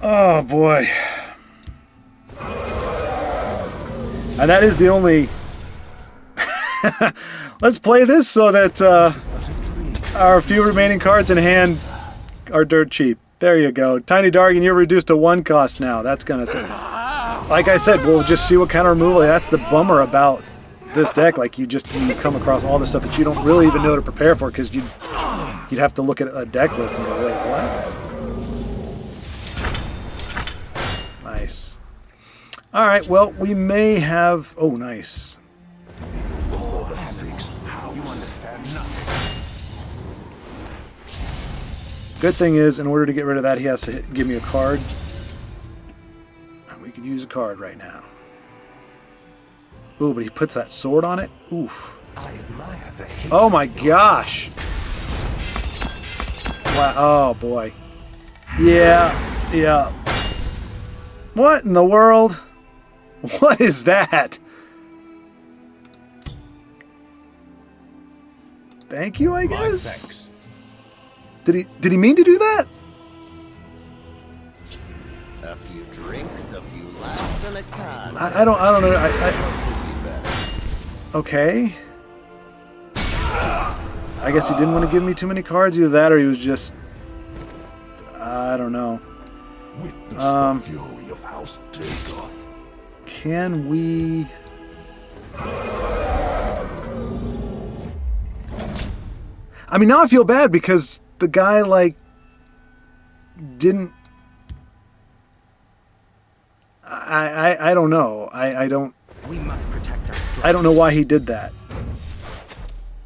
Oh boy. And that is the only... Let's play this so that our few remaining cards in hand are dirt cheap. There you go. Tiny Dargan, you're reduced to 1 cost now. That's gonna say... Like I said, we'll just see what kind of removal. That's the bummer about this deck. Like, you come across all the stuff that you don't really even know to prepare for, because you'd have to look at a deck list and go, wait, what? Nice. All right, well, we may have... Oh, nice. Good thing is, in order to get rid of that, he has to give me a card. And we can use a card right now. Ooh, but he puts that sword on it? Oof. Oh my gosh! Wow, oh boy. Yeah. What in the world? What is that? Thank you, I guess? Did he mean to do that? A few drinks, a few laughs, and a con. I don't know. Okay. I guess he didn't want to give me too many cards. Either that or he was just... I don't know. Witness the fury of House Dagoth. Can we... I mean, now I feel bad because the guy, like, didn't... I don't know. I don't... We must protect our strength. I don't know why he did that.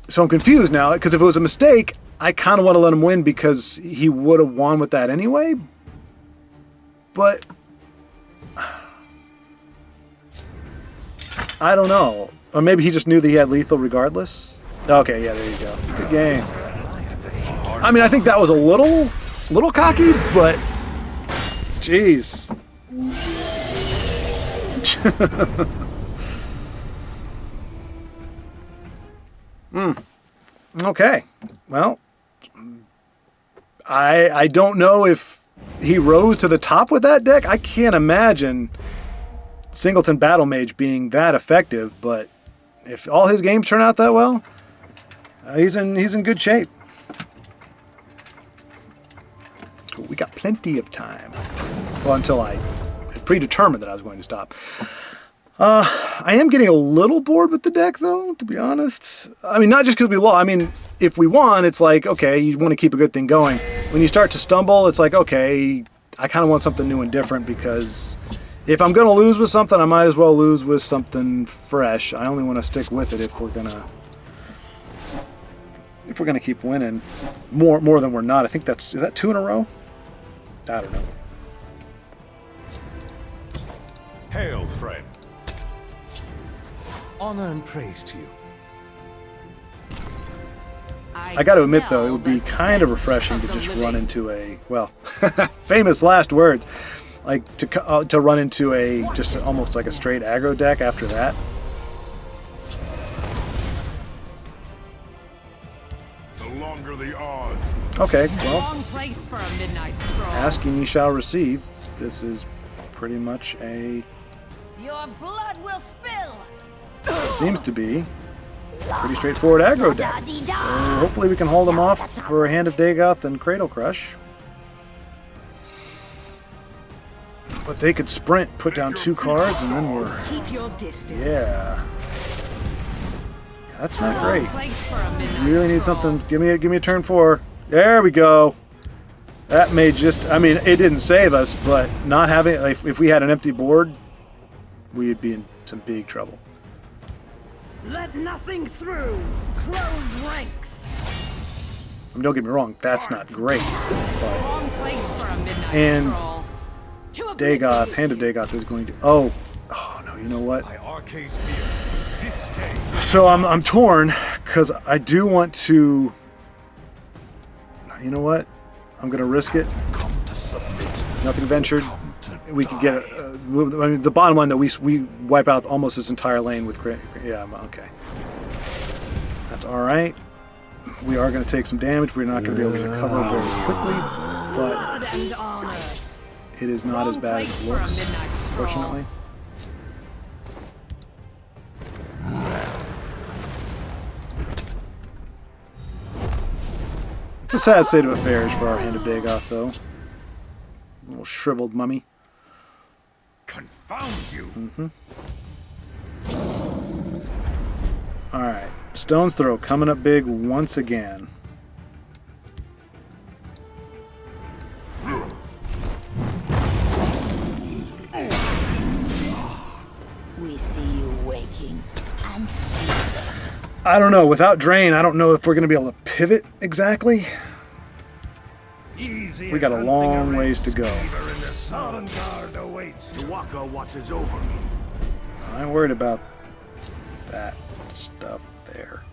So I'm confused now, because if it was a mistake, I kind of want to let him win because he would have won with that anyway. But... I don't know. Or maybe he just knew that he had lethal regardless. Okay, yeah, there you go. Good game. I mean, I think that was a little cocky, but... Jeez. Okay. Well, I don't know if he rose to the top with that deck. I can't imagine Singleton Battle Mage being that effective, but if all his games turn out that well, he's in good shape. We got plenty of time. Well, until I had predetermined that I was going to stop. I am getting a little bored with the deck, though, to be honest. I mean, not just because we lost. I mean, if we won, it's like, okay, you want to keep a good thing going. When you start to stumble, it's like, okay, I kind of want something new and different, because if I'm going to lose with something, I might as well lose with something fresh. I only want to stick with it if we're gonna keep winning more than we're not. I think is that 2 in a row? I don't know. Hail, friend. Honor and praise to you. I got to admit, though, it would be kind of refreshing to just run into a, well, famous last words, like to run into a just almost like a straight aggro deck after that. The longer the odds. Okay, well, Wrong place for a midnight stroll. asking ye shall receive. This is pretty much a, Your blood will spill. seems to be pretty straightforward aggro deck. So hopefully we can hold them off for a Hand of Dagoth and Cradle Crush. But they could sprint, put down 2 cards, and then we're... Keep your distance. Yeah. That's not great. Place for a midnight We really need stroll. something. Give me a turn 4. There we go. That may just... I mean, it didn't save us, but not having... Like, if we had an empty board, we'd be in some big trouble. Let nothing through. Close ranks. I mean, don't get me wrong, that's not great. But Wrong place for a midnight And- stroll. Dagoth, Hand of Dagoth is going to... Oh, no, you know what? My arcane spear. So I'm torn because I do want to. You know what? I'm gonna risk it. Come to submit. Nothing ventured. Come to We could get. I mean, the bottom line that we wipe out almost this entire lane with. Yeah, okay. That's all right. We are going to take some damage. We're not going to be able to recover very quickly, but it is not as bad as it looks, fortunately. It's a sad state of affairs for our hand of Dagoth, though. Little shriveled mummy. Confound you! Alright. Stone's Throw coming up big once again. We see you waking and sleeping. I don't know. Without Drain, I don't know if we're going to be able to pivot exactly. Easy We got a long ways to go. Avant-garde awaits. The Waka watches over me. I ain't worried about that stuff there.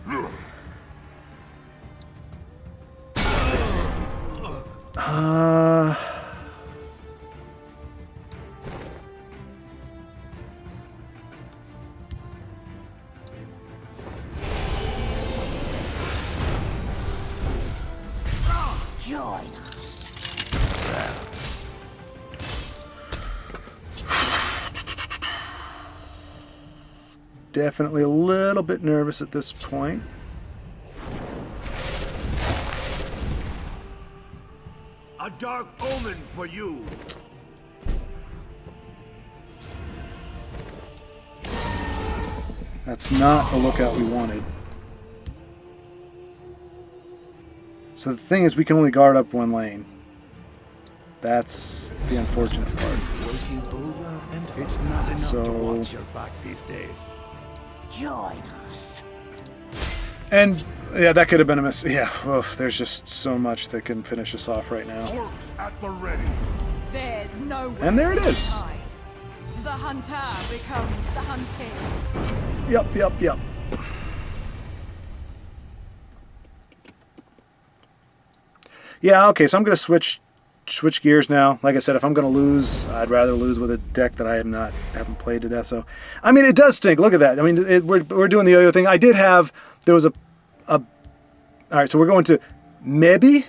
Join us. Definitely a little bit nervous at this point. A dark omen for you. That's not the lookout we wanted. So the thing is, we can only guard up one lane. That's the unfortunate part. Working over, and it's not enough So- to watch your back these days. Join us. And yeah, that could have been a miss. Yeah, oof, there's just so much that can finish us off right now. Works at the ready. There's no And there it is. hide. The hunter becomes the hunted. Yep. Yeah, okay, so I'm going to switch gears now. Like I said, if I'm going to lose, I'd rather lose with a deck that I haven't played to death. So, I mean, it does stink. Look at that. I mean, we're doing the yo-yo thing. There was a all right, so we're going to maybe.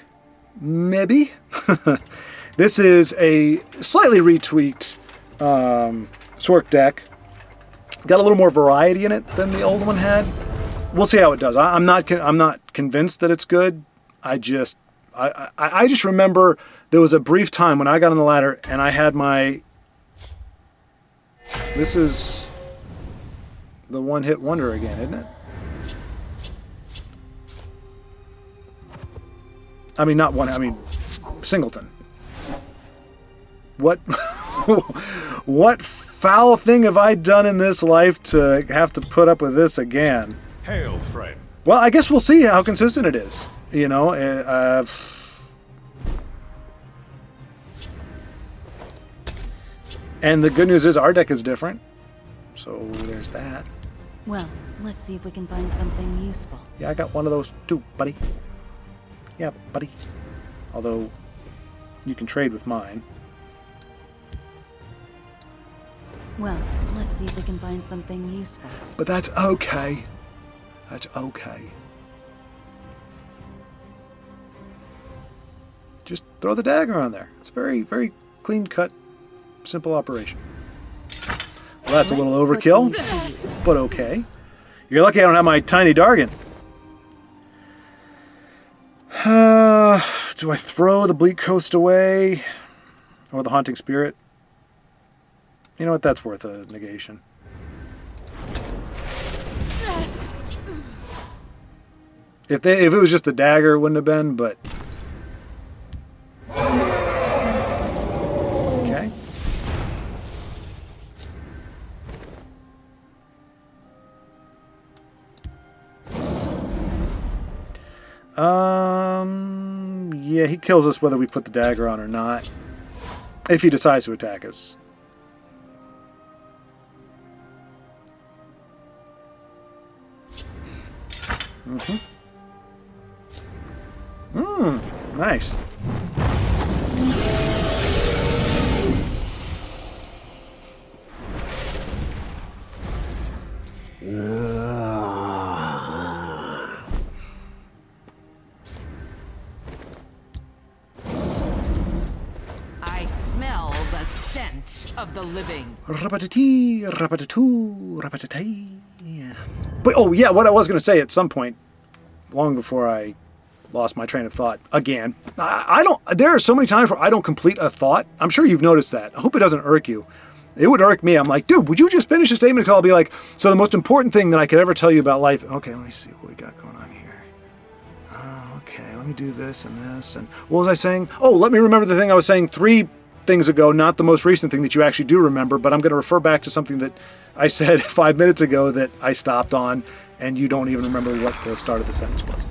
This is a slightly retweaked Sork deck. Got a little more variety in it than the old one had. We'll see how it does. I'm not convinced that it's good. I just remember there was a brief time when I got on the ladder and I had my. This is the one-hit wonder again, isn't it? I mean, not one. I mean, Singleton. What? What foul thing have I done in this life to have to put up with this again? Hail, friend. Well, I guess we'll see how consistent it is. You know, and the good news is our deck is different. So there's that. Well, let's see if we can find something useful. Yeah, I got one of those too, buddy. Yeah, buddy. Although, you can trade with mine. Well, let's see if we can find something useful. But that's okay. That's okay. Just throw the dagger on there. It's a very, very clean-cut, simple operation. Well, that's a little overkill, but okay. You're lucky I don't have my tiny Dargan. Do I throw the Bleak Coast away? Or the Haunting Spirit? You know what? That's worth a negation. If it was just the dagger, it wouldn't have been, but... Okay. Yeah, he kills us whether we put the dagger on or not. If he decides to attack us. Nice. I smell the stench of the living. Rapatati, rapatatu, rapatati. But oh yeah, what I was going to say at some point, long before I lost my train of thought again. I don't. There are so many times where I don't complete a thought. I'm sure you've noticed that. I hope it doesn't irk you. It would irk me. I'm like, dude, would you just finish a statement? Because I'll be like, so the most important thing that I could ever tell you about life. Okay, let me see what we got going on here. Okay, let me do this and this. And what was I saying? Oh, let me remember the thing I was saying 3 things ago, not the most recent thing that you actually do remember, but I'm going to refer back to something that I said 5 minutes ago that I stopped on, and you don't even remember what the start of the sentence was.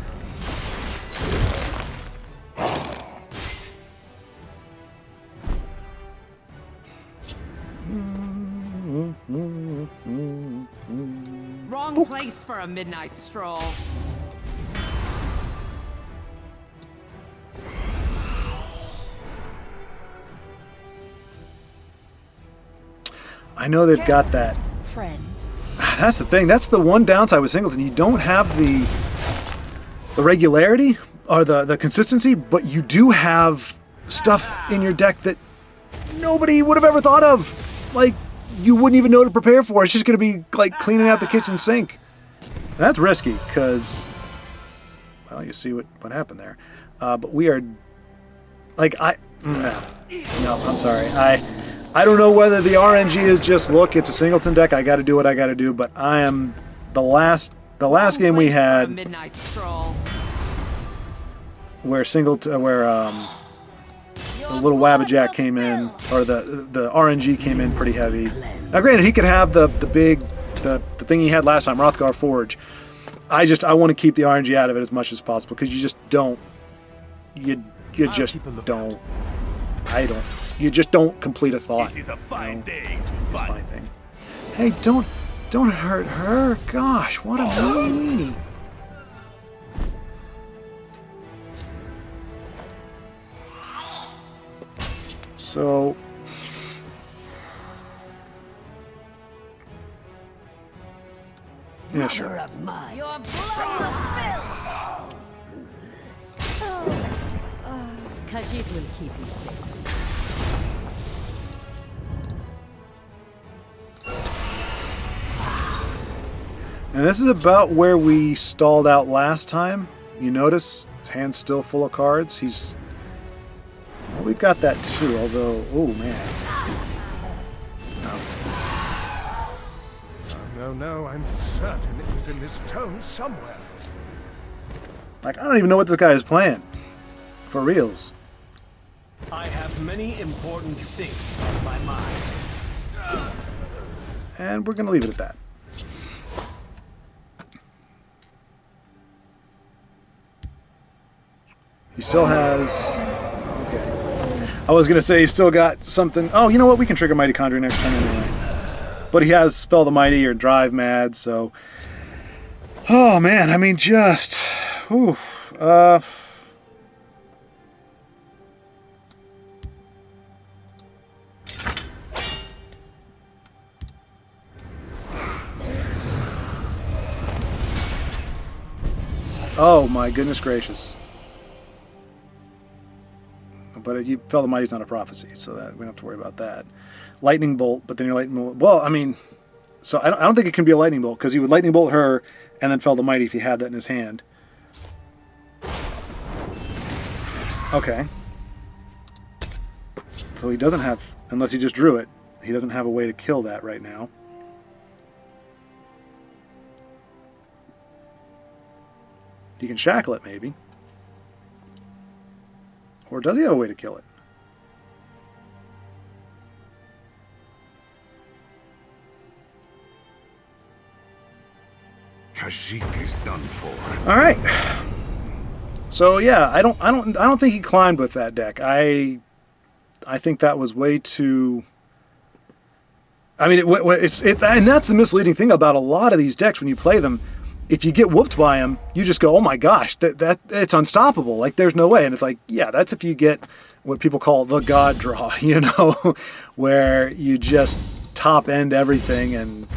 Wrong place for a midnight stroll. I know they've got that. Friend. That's the thing. That's the one downside with Singleton. You don't have the regularity or the consistency, but you do have stuff in your deck that nobody would have ever thought of. Like, you wouldn't even know to prepare for. It's just going to be like cleaning out the kitchen sink. And that's risky because, well, you see what happened there. But we are, like, no, I'm sorry. I don't know whether the RNG is just, look, it's a Singleton deck, I got to do what I got to do, but I am the last game we had Midnight stroll. where the little Wabbajack came in, or the RNG came in pretty heavy. Now, granted, he could have the thing he had last time, Rothgar Forge. I want to keep the RNG out of it as much as possible because you just don't. You just don't. I don't. You just don't complete a thought. It is a fine day to It's fight. my thing. Hey, don't hurt her. Gosh, what a meanie. So, yeah, sure. Of mine. Your blood will spill. Khajiit will keep you safe. And this is about where we stalled out last time. You notice his hand's still full of cards. Well, we've got that too, although, oh man. No, I'm certain it was in this tome somewhere. Like, I don't even know what this guy is playing. For reals. I have many important things on my mind. And we're going to leave it at that. He still has... Okay. I was going to say he's still got something... Oh, you know what? We can trigger Mighty Conjuring next turn anyway. But he has Spell the Mighty or Drive Mad, so... Oh, man. I mean, just... Oof. Oh, my goodness gracious. But you Fell the Mighty's not a prophecy, so that we don't have to worry about that. Lightning Bolt, but then your Lightning Bolt... Well, I mean... So I don't think it can be a Lightning Bolt, because he would Lightning Bolt her and then Fell the Mighty if he had that in his hand. Okay. So he doesn't have... Unless he just drew it. He doesn't have a way to kill that right now. He can shackle it, maybe. Or does he have a way to kill it? Khajiit is done for. All right. So yeah, I don't think he climbed with that deck. I think that was way too. I mean, and that's the misleading thing about a lot of these decks when you play them, if you get whooped by him, you just go, oh my gosh, that it's unstoppable. Like, there's no way. And it's like, yeah, that's if you get what people call the God draw, you know, where you just top end everything and,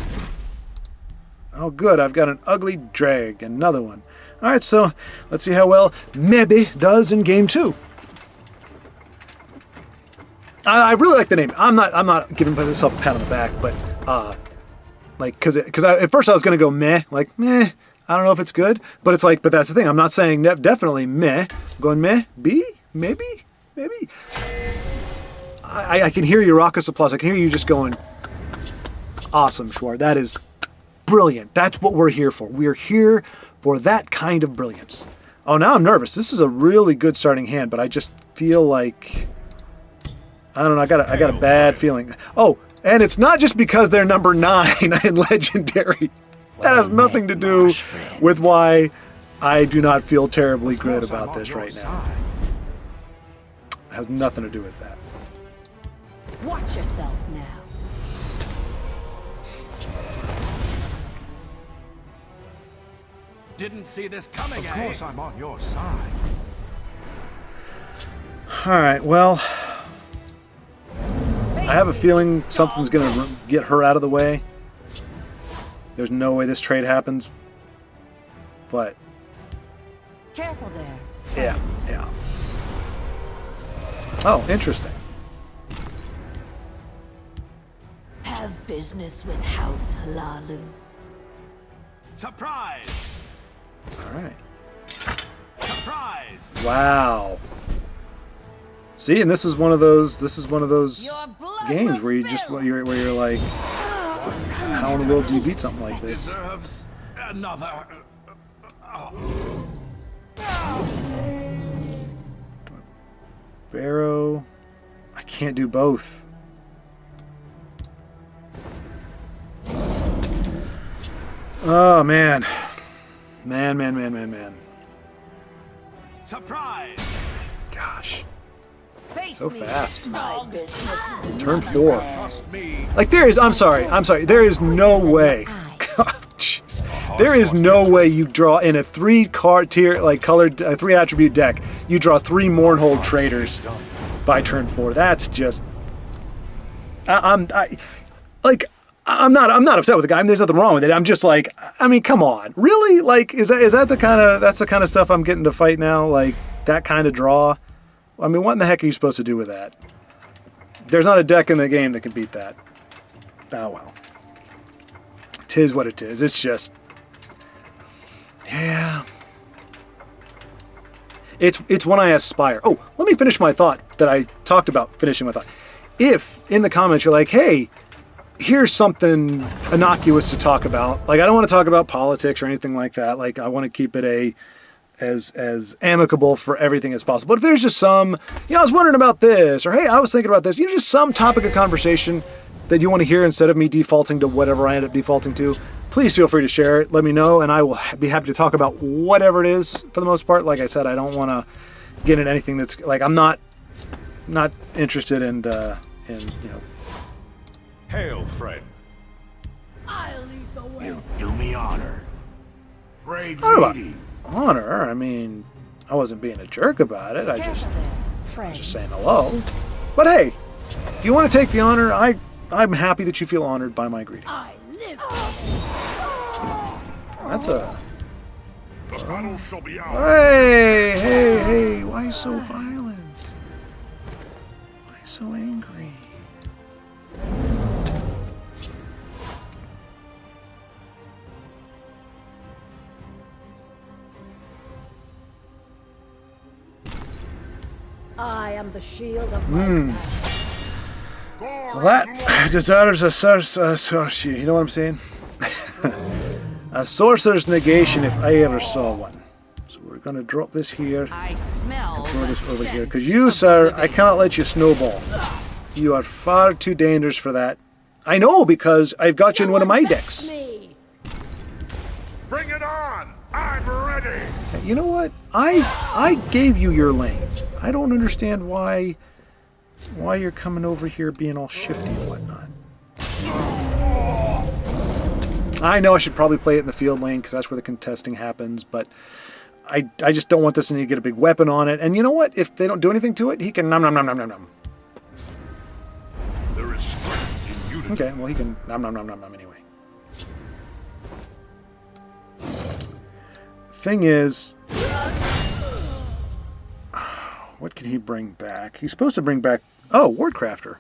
oh good, I've got an ugly drag, another one. All right, so let's see how well Maybe does in game 2. I really like the name. I'm not giving myself a pat on the back, but like, because at first I was gonna go meh, like meh. I don't know if it's good, but it's like, but that's the thing. I'm not saying definitely meh. I'm going meh, B, maybe. I can hear your raucous applause. I can hear you just going, awesome, Schwaaard. That is brilliant. That's what we're here for. We're here for that kind of brilliance. Oh, now I'm nervous. This is a really good starting hand, but I just feel like, I don't know. I got a bad feeling. Oh, and it's not just because they're number 9 in Legendary. That has nothing to do with why I do not feel terribly good about this right now. It has nothing to do with that. Watch yourself now. Didn't see this coming, Of course I'm on your side. All right, well, I have a feeling something's going to get her out of the way. There's no way this trade happens, but Careful there. yeah. Oh, interesting. Have business with House Halalu. Surprise! All right. Surprise! Wow. See, and this is one of those Your blood games will where you just spill. where you're like, how in the world do you beat something like this? Deserves another. Barrow. I can't do both. Oh man. Man. Surprise! Gosh. Face So me, fast. dog. Turn 4. Trust me. Like there is, I'm sorry. There is no way. Jeez. There is no way you draw in a 3-card tier, like colored, 3-attribute deck, you draw 3 Mournhold Traders by turn 4. That's just, I'm not upset with the guy. I mean, there's nothing wrong with it. I'm just like, I mean, come on, really? Like, is that the kind of stuff I'm getting to fight now? Like that kind of draw? I mean, what in the heck are you supposed to do with that? There's not a deck in the game that can beat that. Oh well. 'Tis what it is. It's just, yeah. It's when I aspire. Oh, let me finish my thought that I talked about finishing my thought. If in the comments you're like, hey, here's something innocuous to talk about. Like, I don't want to talk about politics or anything like that. Like, I want to keep it as amicable for everything as possible. But if there's just some, I was wondering about this, or hey, I was thinking about this, just some topic of conversation that you want to hear instead of me defaulting to whatever I end up defaulting to, please feel free to share it. Let me know, and I will be happy to talk about whatever it is for the most part. Like I said, I don't want to get into anything that's like, I'm not interested in Hail, friend. I'll lead the way. You do me honor. Brave I don't know about lady. honor. I mean, I wasn't being a jerk about it. I just Friend. saying hello. But hey, if you want to take the honor, I'm happy that you feel honored by my greeting. I live. That's a... The battle shall be ours. Hey, why so violent? Why so angry? I am the shield of my Well, that deserves a source. You know what I'm saying? A sorcerer's negation if I ever saw one. So we're gonna drop this here, I smell throw the this over here, stench because you, of the sir, living. I cannot let you snowball. You are far too dangerous for that. I know, because I've got you in one of my decks. me. Bring it on. I'm ready. You know what? I gave you your lane. I don't understand why you're coming over here being all shifty and whatnot. I know I should probably play it in the field lane because that's where the contesting happens, but I just don't want this to need to get a big weapon on it. And you know what? If they don't do anything to it, he can nom nom nom nom nom nom. There is strength in unity. Okay, well he can nom nom nom nom nom anyway. Thing is, what can he bring back? He's supposed to bring back, oh, Wardcrafter.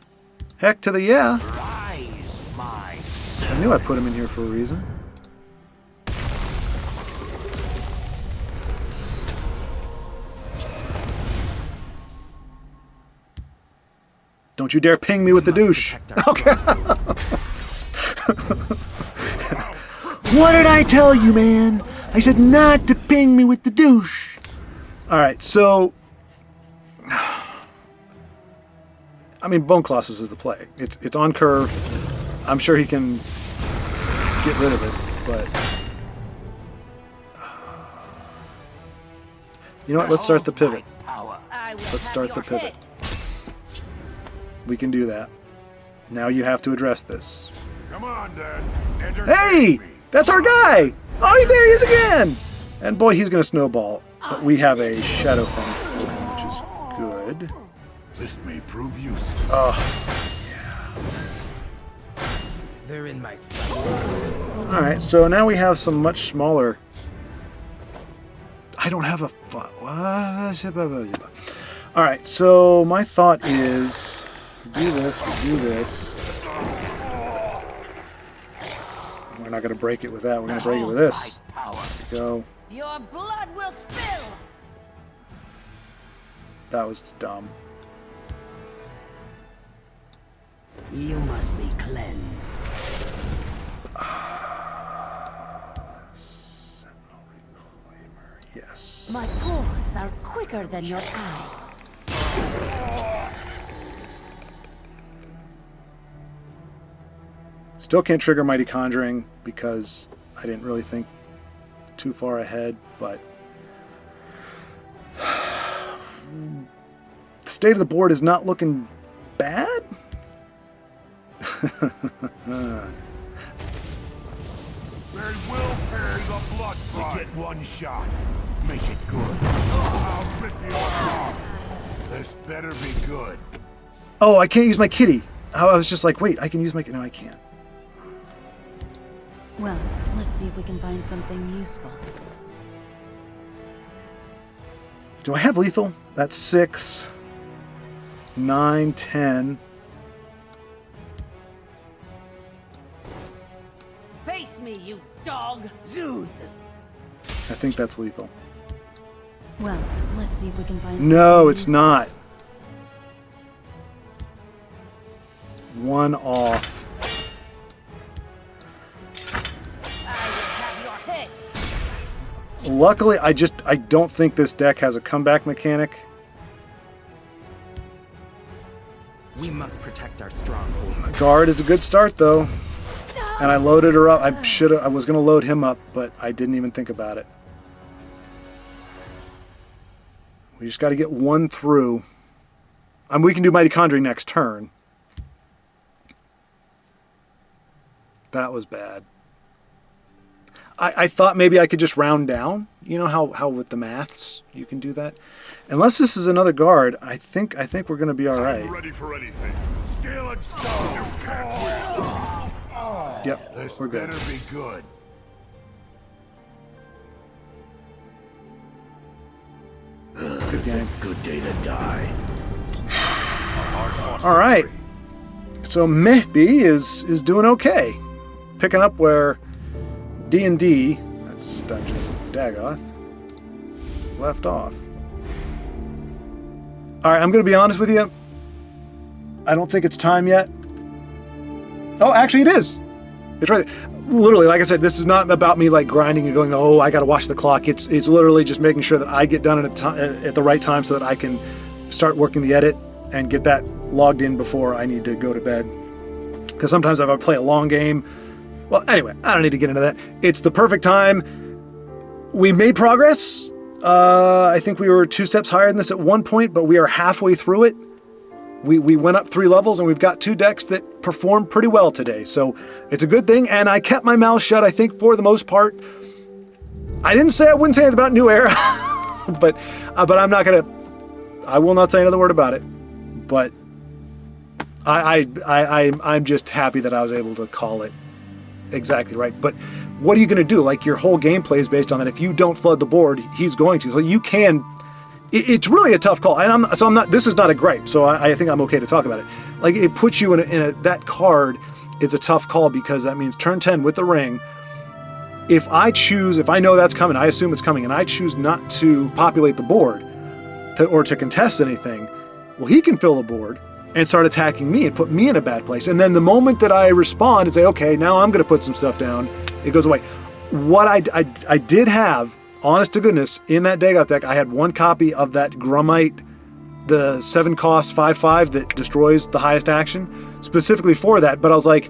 Heck to the yeah. Rise, my I knew I put him in here for a reason. Don't you dare ping me with the douche. Okay. What did I tell you, man? I said not to ping me with the douche. Alright, so... I mean, Bone Colossus is the play. It's on curve. I'm sure he can get rid of it, but... You know what? Let's start the pivot. Let's start the pivot. We can do that. Now you have to address this. Come on, then. Entertain Hey! me. That's our guy! Oh, there he is again! And boy, he's going to snowball. But we have a Shadow Fang for him, which is good. This may prove useful. Oh, They're in my sight. alright, so now we have some much smaller... I don't have a... Alright, so my thought is... We do this. We're not going to break it with that. We're going to break it with this. Go. Your blood will spill. That was dumb. You must be cleansed. Sentinel Reclaimer. Yes. My paws are quicker than your eyes. Still can't trigger Mighty Conjuring because I didn't really think too far ahead, but the state of the board is not looking bad. They will pay the blood price. You get one shot. Make it good. I'll rip you apart. This better be good. Oh, I can't use my kitty. I was just like, wait, I can use my... No, I can't. Well, let's see if we can find something useful. Do I have lethal? That's 6, 9, 10. Face me, you dog. Zood! I think that's lethal. Well, let's see if we can find No, something it's useful. not. 1 off. Luckily, I don't think this deck has a comeback mechanic. We must protect our stronghold. Guard is a good start, though. And I loaded her up. I was going to load him up, but I didn't even think about it. We just got to get 1 through. We can do Mighty Conjuring next turn. That was bad. I thought maybe I could just round down. You know how with the maths you can do that. Unless this is another guard, I think we're going to be all right. I'm ready for anything. Steel and stone. You can't win. Yep, This we're good. better be good. Good game. Good day to die. All right. So Mehbi is doing okay, picking up where D&D, that's Dungeons and Dagoth, left off. All right, I'm going to be honest with you. I don't think it's time yet. Oh, actually, it is. It's right. Literally, like I said, this is not about me like grinding and going, oh, I got to watch the clock. It's literally just making sure that I get done at the right time so that I can start working the edit and get that logged in before I need to go to bed. Because sometimes if I play a long game, well, anyway, I don't need to get into that. It's the perfect time. We made progress. I think we were 2 steps higher than this at one point, but we are halfway through it. we went up 3 levels, and we've got 2 decks that perform pretty well today. So it's a good thing, and I kept my mouth shut, I think, for the most part. I didn't say I wouldn't say anything about New Era, but I'm not going to... I will not say another word about it. But I'm just happy that I was able to call it exactly right. But what are you going to do? Like, your whole gameplay is based on that. If you don't flood the board, he's going to. So you can... It's really a tough call, and I'm not. This is not a gripe, so I think I'm okay to talk about it. Like, it puts you in a that card is a tough call, because that means turn 10 with the ring. If I know that's coming, I assume it's coming, and I choose not to populate the board or to contest anything, well, he can fill the board and start attacking me and put me in a bad place. And then the moment that I respond and say, okay, now I'm going to put some stuff down, it goes away. What I did have, honest to goodness, in that Dagoth deck, I had 1 copy of that Grummite, the 7 cost 5/5 that destroys the highest action, specifically for that. But I was like,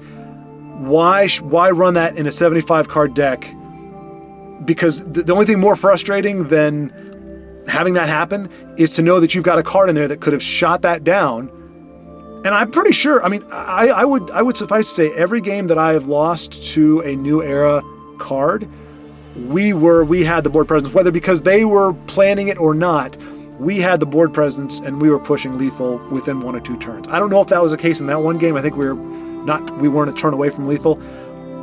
why run that in a 75 card deck? Because the only thing more frustrating than having that happen is to know that you've got a card in there that could have shot that down. And I'm pretty sure, I mean, I would suffice to say, every game that I have lost to a New Era card, we had the board presence, whether because they were planning it or not. We had the board presence, and we were pushing lethal within 1 or 2 turns. I don't know if that was the case in that one game. I think we weren't a turn away from lethal.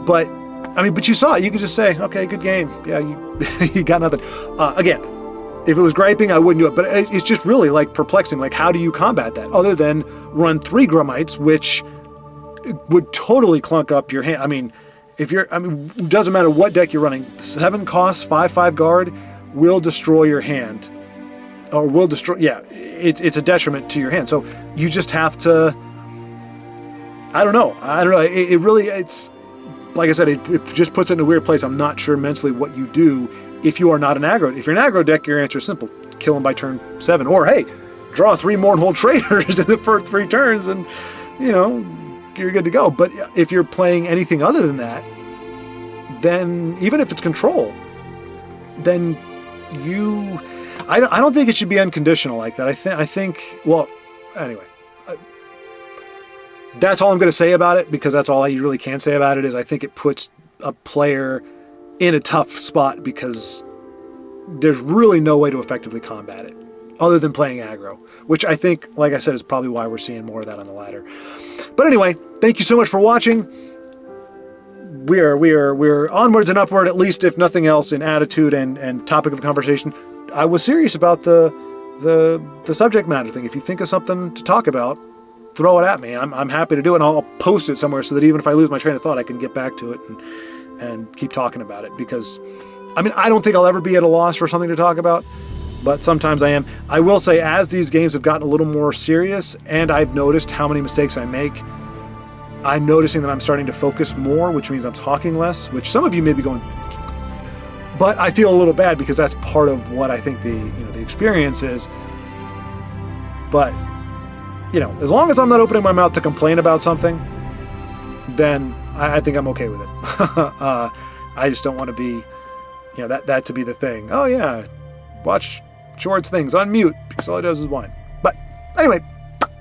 But I mean, but you saw it. You could just say, okay, good game. Yeah, you got nothing. Again, if it was griping, I wouldn't do it. But it's just really like perplexing. Like, how do you combat that other than run 3 Grummites, which would totally clunk up your hand? I mean, it doesn't matter what deck you're running. 7 costs 5/5 guard will destroy your hand, or will destroy. Yeah, it's a detriment to your hand. So you just have to. I don't know. It really, it's like I said, it just puts it in a weird place. I'm not sure mentally what you do if you are not an aggro. If you're an aggro deck, your answer is simple: kill him by turn 7, or hey, draw 3 Mournhold Traders in the first 3 turns, and you're good to go. But if you're playing anything other than that, then even if it's control, then I don't think it should be unconditional like that. I think well, anyway, that's all I'm going to say about it, because that's all I really can say about it. Is I think it puts a player in a tough spot, because there's really no way to effectively combat it other than playing aggro, which I think, like I said, is probably why we're seeing more of that on the ladder. But anyway, thank you so much for watching. We're onwards and upward, at least if nothing else, in attitude and topic of conversation. I was serious about the subject matter thing. If you think of something to talk about, throw it at me. I'm happy to do it, and I'll post it somewhere so that even if I lose my train of thought, I can get back to it and keep talking about it. Because, I mean, I don't think I'll ever be at a loss for something to talk about, but sometimes I am. I will say, as these games have gotten a little more serious, and I've noticed how many mistakes I make, I'm noticing that I'm starting to focus more, which means I'm talking less, which some of you may be going, but I feel a little bad, because that's part of what I think the experience is. But, as long as I'm not opening my mouth to complain about something, then I think I'm okay with it. I just don't want to be, that to be the thing. Oh yeah, watch Schwaaard's things on mute, because all he does is whine. But anyway,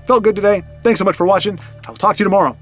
felt good today. Thanks so much for watching. I'll talk to you tomorrow.